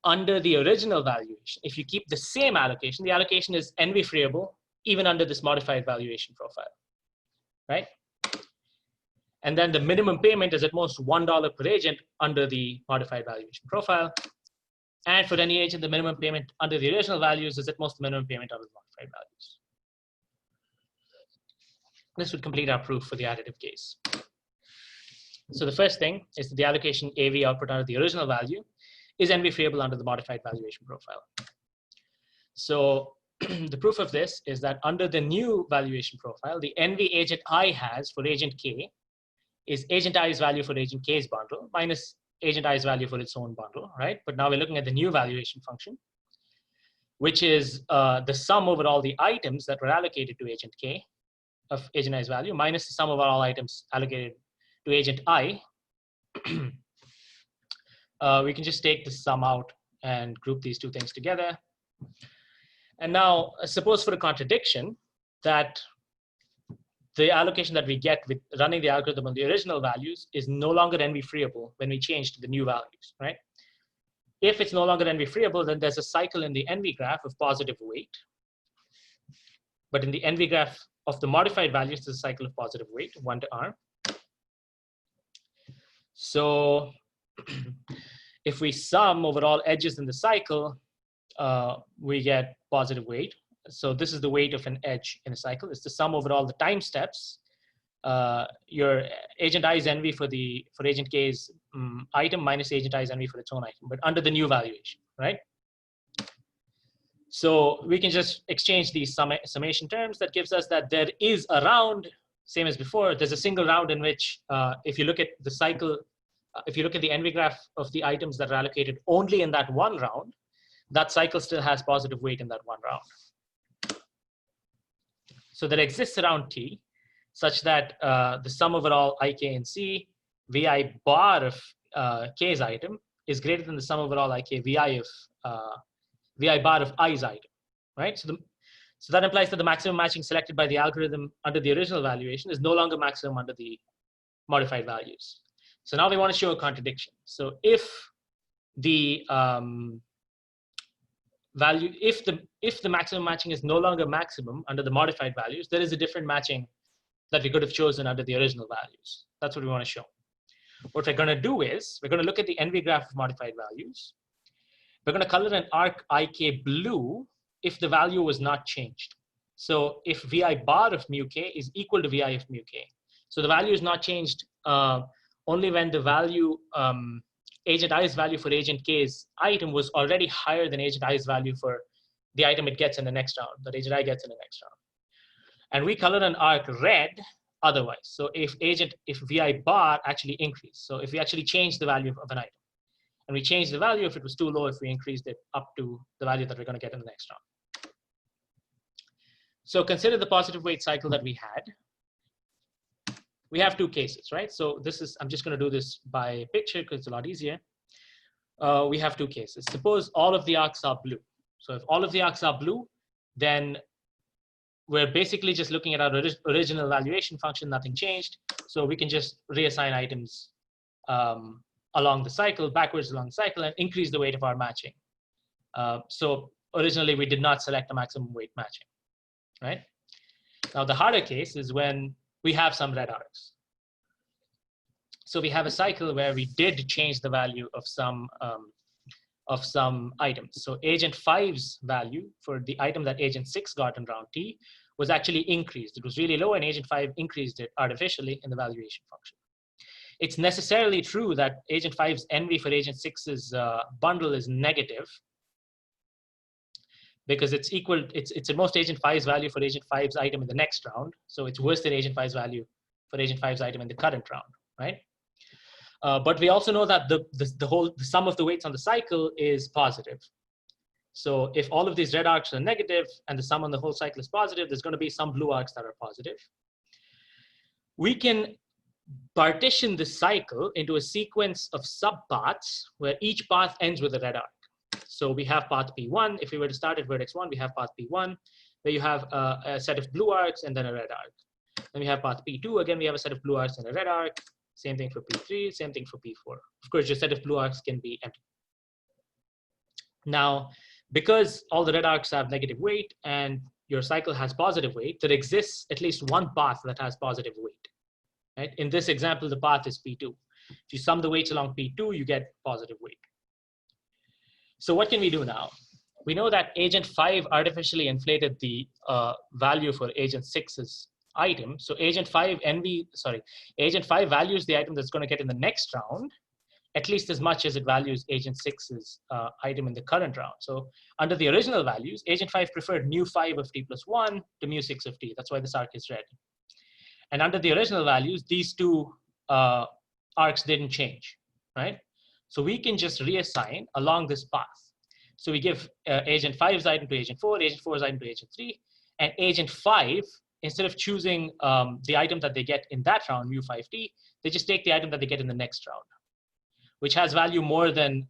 under the original valuation, if you keep the same allocation, the allocation is NV freeable even under this modified valuation profile, right? And then the minimum payment is at most $1 per agent under the modified valuation profile. And for any agent, the minimum payment under the original values is at most the minimum payment under the modified values. This would complete our proof for the additive case. So the first thing is that the allocation AV output under the original value is NV freeable under the modified valuation profile. So the proof of this is that under the new valuation profile, the NV agent I has for agent K is agent I's value for agent K's bundle minus agent I's value for its own bundle, right? But now we're looking at the new valuation function, which is the sum over all the items that were allocated to agent K of agent I's value minus the sum of all items allocated to agent I. We can just take the sum out and group these 2 things together. And now suppose for a contradiction that the allocation that we get with running the algorithm on the original values is no longer NV freeable when we change to the new values, right? If it's no longer NV freeable, then there's a cycle in the NV graph of positive weight. But in the NV graph of the modified values, there's a cycle of positive weight, 1 to R. So if we sum over all edges in the cycle, we get positive weight. So this is the weight of an edge in a cycle. It's the sum over all the time steps. Your agent I's NV for agent K's item minus agent I's NV for its own item, but under the new valuation, right? So we can just exchange these summation terms. That gives us that there is a round, same as before. There's a single round in which, if you look at the cycle, if you look at the NV graph of the items that are allocated only in that one round, that cycle still has positive weight in that one round. So there exists a round T such that the sum over all I, K, and C, VI bar of K's item is greater than the sum over all I, K, VI bar of I's item, right? So that implies that the maximum matching selected by the algorithm under the original valuation is no longer maximum under the modified values. So now we want to show a contradiction. So if the if the maximum matching is no longer maximum under the modified values, there is a different matching that we could have chosen under the original values. That's what we want to show. What we're going to do is we're going to look at the NV graph of modified values. We're going to color an arc IK blue if the value was not changed. So if VI bar of mu K is equal to VI of mu K. So the value is not changed only when the value agent I's value for agent K's item was already higher than agent I's value for the item it gets in the next round, that agent I gets in the next round. And we color an arc red otherwise. So if VI bar actually increased, so if we actually change the value of an item, and we change the value if it was too low, if we increased it up to the value that we're going to get in the next round. So consider the positive weight cycle that we had. We have two cases, right? So this is, I'm just going to do this by picture because it's a lot easier. We have two cases. Suppose all of the arcs are blue. So if all of the arcs are blue, then we're basically just looking at our original valuation function, nothing changed. So we can just reassign items along the cycle, backwards along the cycle, and increase the weight of our matching. So originally we did not select a maximum weight matching, right? Now the harder case is when we have some red arcs. So we have a cycle where we did change the value of some items. So agent 5's value for the item that agent 6 got in round T was actually increased. It was really low, and agent 5 increased it artificially in the valuation function. It's necessarily true that agent 5's NV for agent 6's bundle is negative, because it's equal, it's at most agent 5's value for agent 5's item in the next round. So it's worse than agent 5's value for agent 5's item in the current round, right? But we also know that the sum of the weights on the cycle is positive. So if all of these red arcs are negative and the sum on the whole cycle is positive, there's going to be some blue arcs that are positive. We can partition this cycle into a sequence of subpaths where each path ends with a red arc. So we have path P1. If we were to start at vertex 1, we have path P1, where you have a set of blue arcs and then a red arc. Then we have path P2. Again, we have a set of blue arcs and a red arc. Same thing for P3, same thing for P4. Of course, your set of blue arcs can be empty. Now, because all the red arcs have negative weight and your cycle has positive weight, there exists at least one path that has positive weight. Right? In this example, the path is P2. If you sum the weights along P2, you get positive weight. So what can we do now? We know that agent 5 artificially inflated the value for agent 6's item. So agent 5 values the item that's going to get in the next round at least as much as it values agent 6's item in the current round. So under the original values, agent 5 preferred mu5 of t plus 1 to mu6 of t. That's why this arc is red. And under the original values, these two arcs didn't change, right? So we can just reassign along this path. So we give agent 5's item to agent 4, agent 4's item to agent 3, and agent 5, instead of choosing the item that they get in that round, mu5t, they just take the item that they get in the next round, which has value more than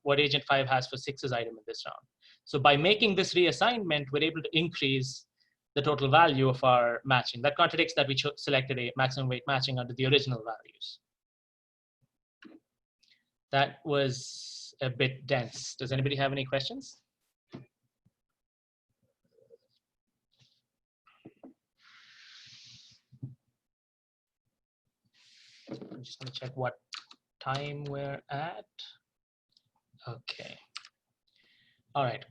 what agent 5 has for 6's item in this round. So by making this reassignment, we're able to increase the total value of our matching. That contradicts that we selected a maximum weight matching under the original values. That was a bit dense. Does anybody have any questions? I'm just going to check what time we're at. Okay. All right.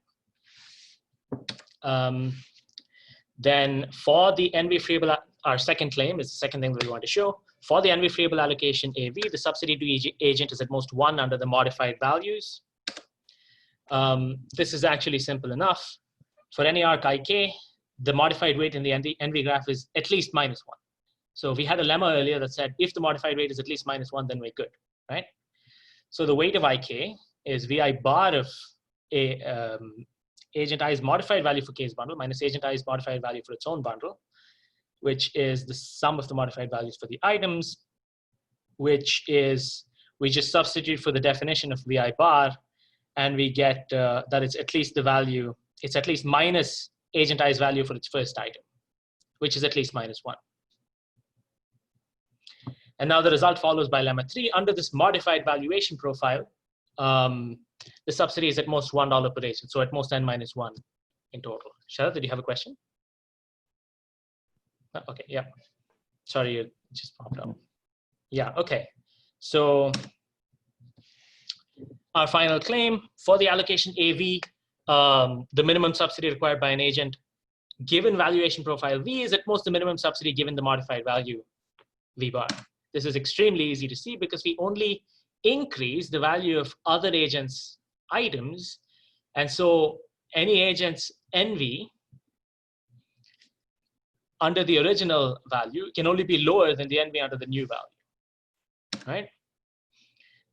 Then for the NV freeable, our second claim is the second thing that we want to show. For the NV freeable allocation AV, the subsidy to agent is at most 1 under the modified values. This is actually simple enough. For any arc IK, the modified weight in the NV graph is at least -1. So we had a lemma earlier that said if the modified weight is at least -1, then we're good, right? So the weight of IK is VI bar of agent I's modified value for K's bundle minus agent I's modified value for its own bundle, which is the sum of the modified values for the items, which is, we just substitute for the definition of VI bar, and we get that it's at least the value, it's at least minus agent I's value for its first item, which is at least -1. And now the result follows by lemma 3. Under this modified valuation profile, the subsidy is at most $1 per agent, so at most n-1 in total. Sharad, did you have a question? Oh, okay, yeah. Sorry, it just popped up. Yeah, okay. So our final claim for the allocation AV, the minimum subsidy required by an agent given valuation profile V is at most the minimum subsidy given the modified value V bar. This is extremely easy to see because we only increase the value of other agents' items. And so any agent's NV under the original value can only be lower than the NV under the new value, right?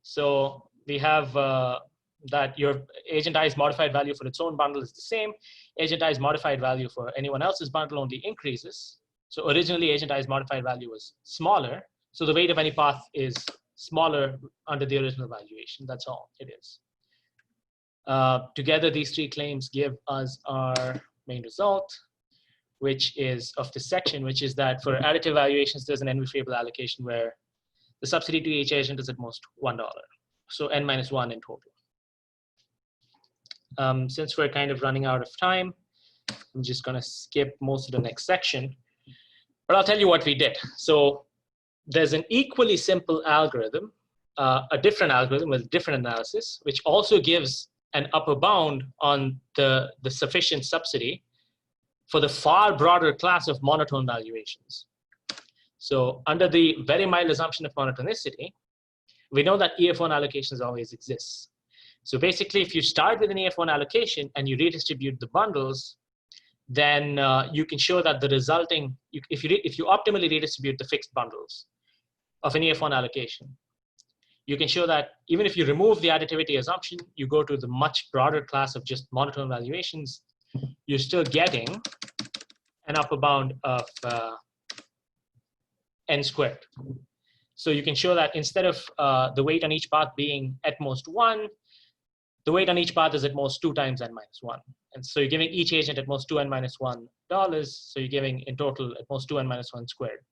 So we have that your agent i's modified value for its own bundle is the same. Agent i's modified value for anyone else's bundle only increases. So originally agent i's modified value was smaller. So the weight of any path is smaller under the original valuation. That's all it is. Together, these three claims give us our main result, which is of this section, which is that for additive valuations, there's an NV-freeable allocation where the subsidy to each agent is at most $1. So n minus 1 in total. Since we're kind of running out of time, I'm just going to skip most of the next section. But I'll tell you what we did. So there's an equally simple algorithm, a different algorithm with different analysis, which also gives an upper bound on the sufficient subsidy for the far broader class of monotone valuations. So under the very mild assumption of monotonicity, we know that EF1 allocations always exist. So basically, if you start with an EF1 allocation and you redistribute the bundles, then you can show that the resulting, if you optimally redistribute the fixed bundles of an EF1 allocation, you can show that even if you remove the additivity assumption, you go to the much broader class of just monotone valuations, you're still getting an upper bound of n squared. So you can show that instead of the weight on each path being at most 1, the weight on each path is at most 2 times n minus 1. And so you're giving each agent at most 2n minus $1. So you're giving in total at most 2n minus 1 squared,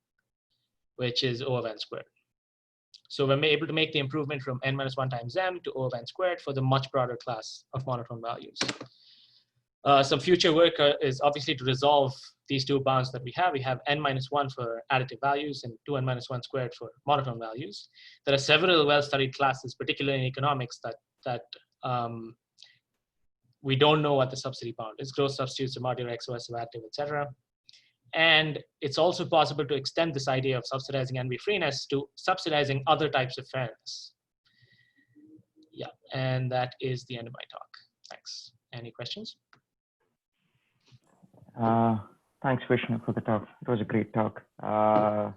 which is O of n squared. So we're able to make the improvement from n minus 1 times m to O of n squared for the much broader class of monotone values. Some future work is obviously to resolve these two bounds that we have. We have n minus 1 for additive values and 2n minus 1 squared for monotone values. There are several well-studied classes, particularly in economics, that we don't know what the subsidy bound is. Gross substitutes, modular XOS of additive, etc. And it's also possible to extend this idea of subsidizing NV freeness to subsidizing other types of fairness. Yeah, and that is the end of my talk. Thanks. Any questions? Thanks, Vishnu, for the talk. It was a great talk. Yeah,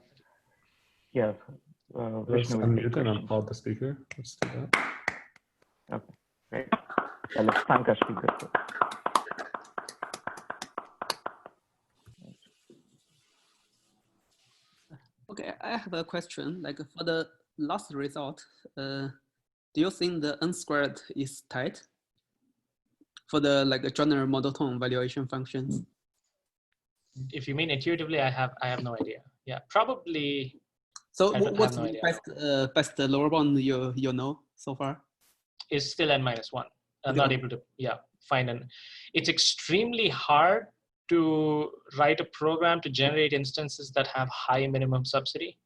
Vishnu. Unmute and unpause the speaker. Let's do that. Okay, great. Yeah, let's thank our speakers. Okay, I have a question. Like for the last result, do you think the n squared is tight for the like general monotone valuation functions? If you mean intuitively, I have no idea. Yeah, probably. So what's no the best lower bound you know so far? Is still n minus 1. I'm not able to find an. It's extremely hard to write a program to generate instances that have high minimum subsidy.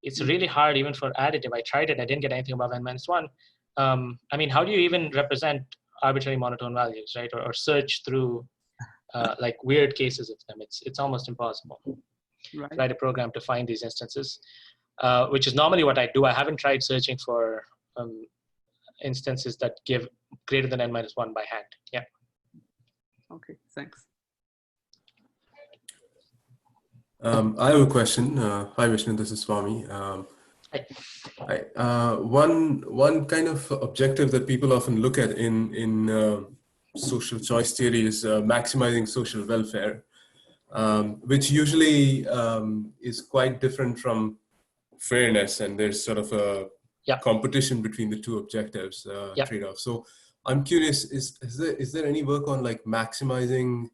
It's really hard even for additive. I tried it. I didn't get anything above n minus 1. I mean, how do you even represent arbitrary monotone values, right? Or search through like weird cases of them? It's almost impossible. Right. Write a program to find these instances, which is normally what I do. I haven't tried searching for instances that give greater than n minus 1 by hand. Yeah. Okay, thanks. I have a question. Hi, Vishnu, this is Swami. One kind of objective that people often look at in social choice theory is maximizing social welfare, which usually is quite different from fairness, and there's sort of a competition between the two objectives, trade-off. So I'm curious, is there any work on like maximizing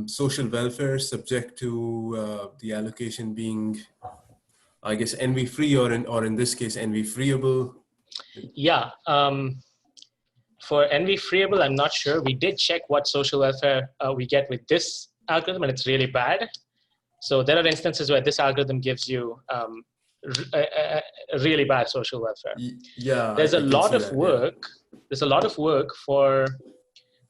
social welfare subject to the allocation being, I guess, NV free, or in this case NV freeable? Yeah, for NV freeable, I'm not sure. We did check what social welfare we get with this algorithm, and it's really bad. So there are instances where this algorithm gives you a really bad social welfare. Yeah, there's a lot of work. Yeah. There's a lot of work for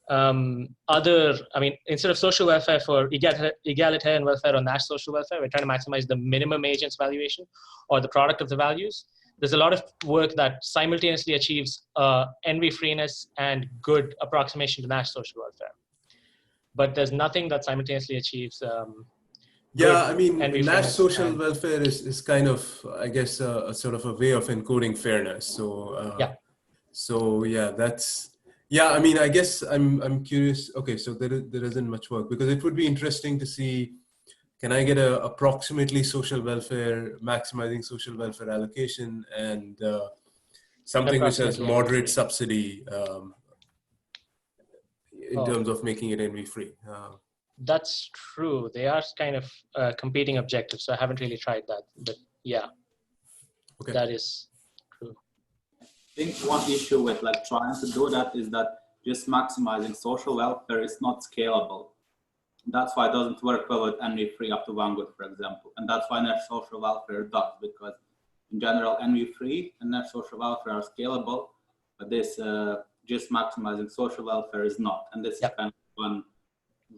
I mean, instead of social welfare for egalitarian welfare or Nash social welfare, we're trying to maximize the minimum agent's valuation or the product of the values. There's a lot of work that simultaneously achieves NV freeness and good approximation to Nash social welfare. But there's nothing that simultaneously achieves yeah, I mean, Nash social welfare is kind of, I guess, a sort of a way of encoding fairness. So So yeah, yeah. I mean, I guess I'm curious. Okay, so there isn't much work, because it would be interesting to see, can I get a approximately social welfare, maximizing social welfare allocation, and something which has Approximately moderate NV-free. subsidy in Oh. terms of making it NV free. That's true. They are kind of competing objectives. So I haven't really tried that, but yeah, Okay. that is true. I think one issue with like trying to do that is that just maximizing social welfare is not scalable. That's why it doesn't work well with NV-free up to 1 good, for example. And that's why net social welfare does, because in general, NV-free and net social welfare are scalable, but this just maximizing social welfare is not. And this is kind of one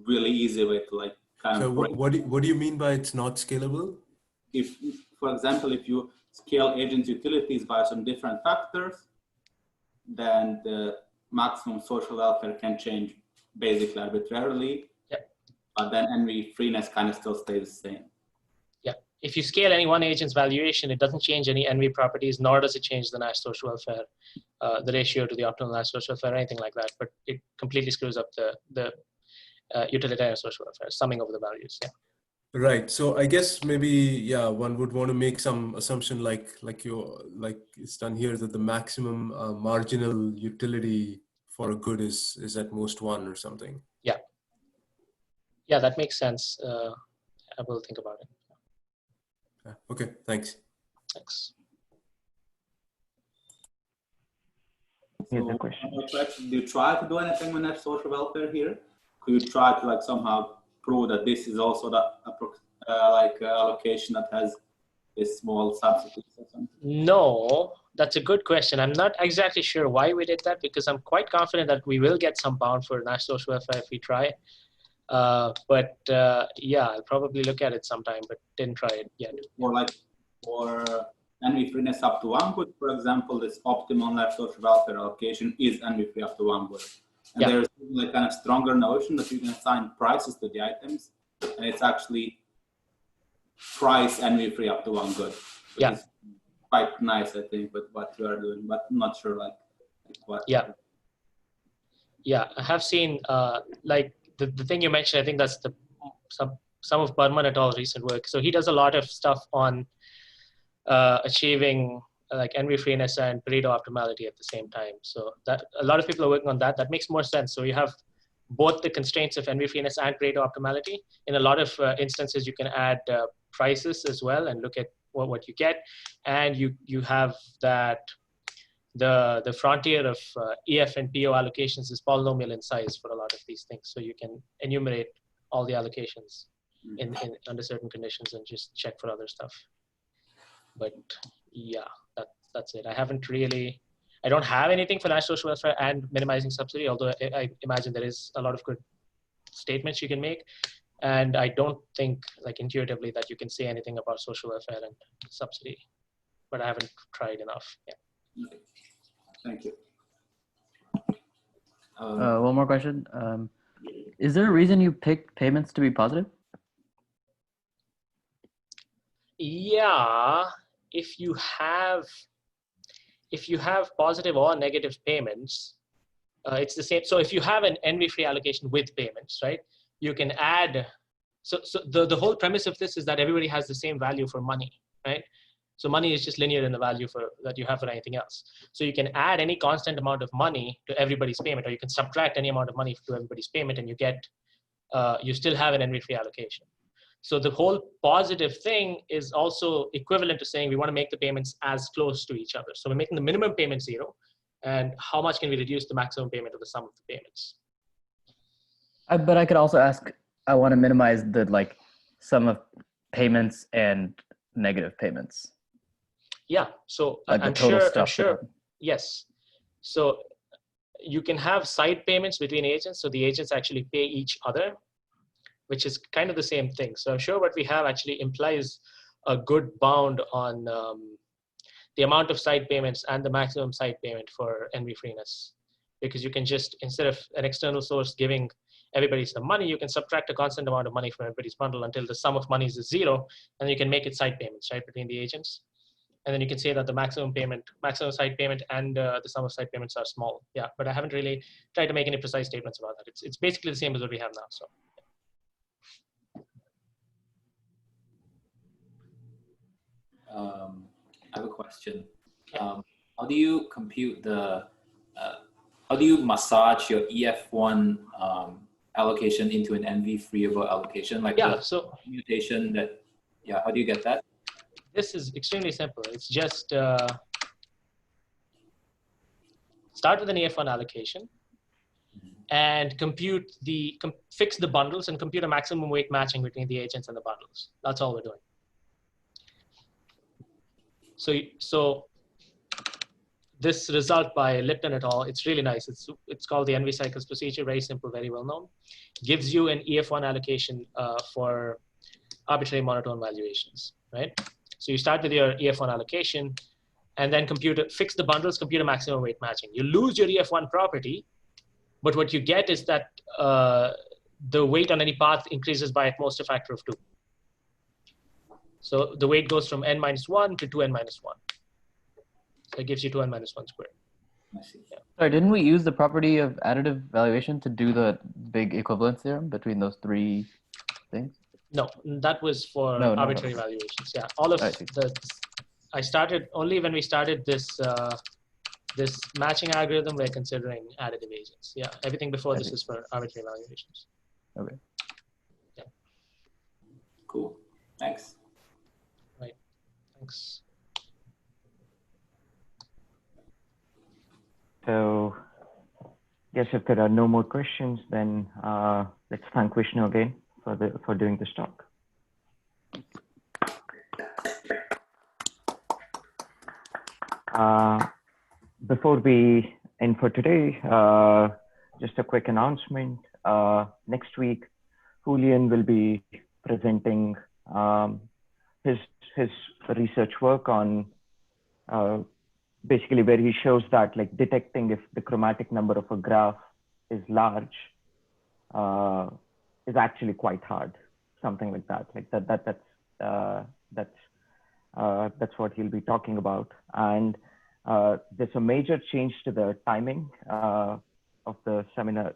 really easy way to like kind So of what do you mean by it's not scalable? If, for example, if you scale agents utilities by some different factors, then the maximum social welfare can change basically arbitrarily. But then NV freeness kind of still stays the same. Yeah. If you scale any one agent's valuation, it doesn't change any NV properties, nor does it change the Nash social welfare, the ratio to the optimal Nash social welfare, or anything like that. But it completely screws up the utilitarian social welfare, summing over the values. Yeah. Right. So I guess maybe, yeah, one would want to make some assumption like it's done here, that the maximum marginal utility for a good is at most 1 or something. Yeah. Yeah, that makes sense. I will think about it. Okay, thanks. Thanks. Here's So, a question. do you try to do anything with net social welfare here? Could you try to like somehow prove that this is also the allocation that has this small substitute or something? No, that's a good question. I'm not exactly sure why we did that, because I'm quite confident that we will get some bound for Nash social welfare if we try. But yeah, I'll probably look at it sometime, but didn't try it yet. Or like, or NV freeness up to 1 good, for example, this optimal net social welfare allocation is NV free up to 1 good. And there's like kind of stronger notion that you can assign prices to the items, and it's actually price NV free up to 1 good. Which is quite nice, I think, with what you are doing, but I'm not sure like what. Yeah. Yeah, I have seen like the thing you mentioned, I think that's some of Burman et al.'s recent work. So he does a lot of stuff on achieving like NV freeness and Pareto optimality at the same time. So that a lot of people are working on that. That makes more sense. So you have both the constraints of NV freeness and Pareto optimality. In a lot of instances, you can add prices as well and look at what you get. And you have that the frontier of EF and PO allocations is polynomial in size for a lot of these things. So you can enumerate all the allocations in under certain conditions and just check for other stuff. But yeah, that's it. I don't have anything for Nash social welfare and minimizing subsidy, although I imagine there is a lot of good statements you can make. And I don't think like intuitively that you can say anything about social welfare and subsidy, but I haven't tried enough. Yeah. Okay. Thank you. One more question. Is there a reason you picked payments to be positive? Yeah, if you have positive or negative payments, it's the same. So if you have an NV-free allocation with payments, right, you can add. So the whole premise of this is that everybody has the same value for money, right? So money is just linear in the value that you have for anything else. So you can add any constant amount of money to everybody's payment, or you can subtract any amount of money to everybody's payment, and you get you still have an NV-free allocation. So the whole positive thing is also equivalent to saying we want to make the payments as close to each other. So we're making the minimum payment 0, and how much can we reduce the maximum payment of the sum of the payments? But I could also ask, I want to minimize the sum of payments and negative payments. Yeah, so Like I'm sure, yes. So you can have side payments between agents, so the agents actually pay each other, which is kind of the same thing. So I'm sure what we have actually implies a good bound on the amount of side payments and the maximum side payment for NV freeness, because you can just, instead of an external source giving everybody some money, you can subtract a constant amount of money from everybody's bundle until the sum of monies is 0, and you can make it side payments, right, between the agents. And then you can say that the maximum side payment and the sum of side payments are small. Yeah, but I haven't really tried to make any precise statements about that. It's basically the same as what we have now. So. I have a question. How do you compute how do you massage your EF1 allocation into an NV-freeable allocation? Like so mutation that, how do you get that? This is extremely simple. It's just start with an EF1 allocation and fix the bundles and compute a maximum weight matching between the agents and the bundles. That's all we're doing. So this result by Lipton et al., it's really nice. It's called the NV cycles procedure, very simple, very well known. Gives you an EF1 allocation for arbitrary monotone valuations, right? So you start with your EF1 allocation and then fix the bundles, compute a maximum weight matching. You lose your EF1 property, but what you get is that the weight on any path increases by at most a factor of 2. So the weight goes from n minus 1 to 2n minus 1. So it gives you 2n minus 1 squared. I see. Yeah. Sorry, didn't we use the property of additive valuation to do the big equivalence theorem between those 3 things? No, that was for arbitrary valuations. Yeah, all of I started only when we started this this matching algorithm. We're considering additive agents. Yeah, everything before this is for arbitrary valuations. Okay. Yeah. Cool. Thanks. Right. Thanks. So, guess if there are no more questions, then let's thank Vishnu again for doing this talk. Before we end for today, just a quick announcement. Next week, Julian will be presenting his research work on basically where he shows that like detecting if the chromatic number of a graph is large is actually quite hard, something like that. Like that's what he'll be talking about. And there's a major change to the timing of the seminar.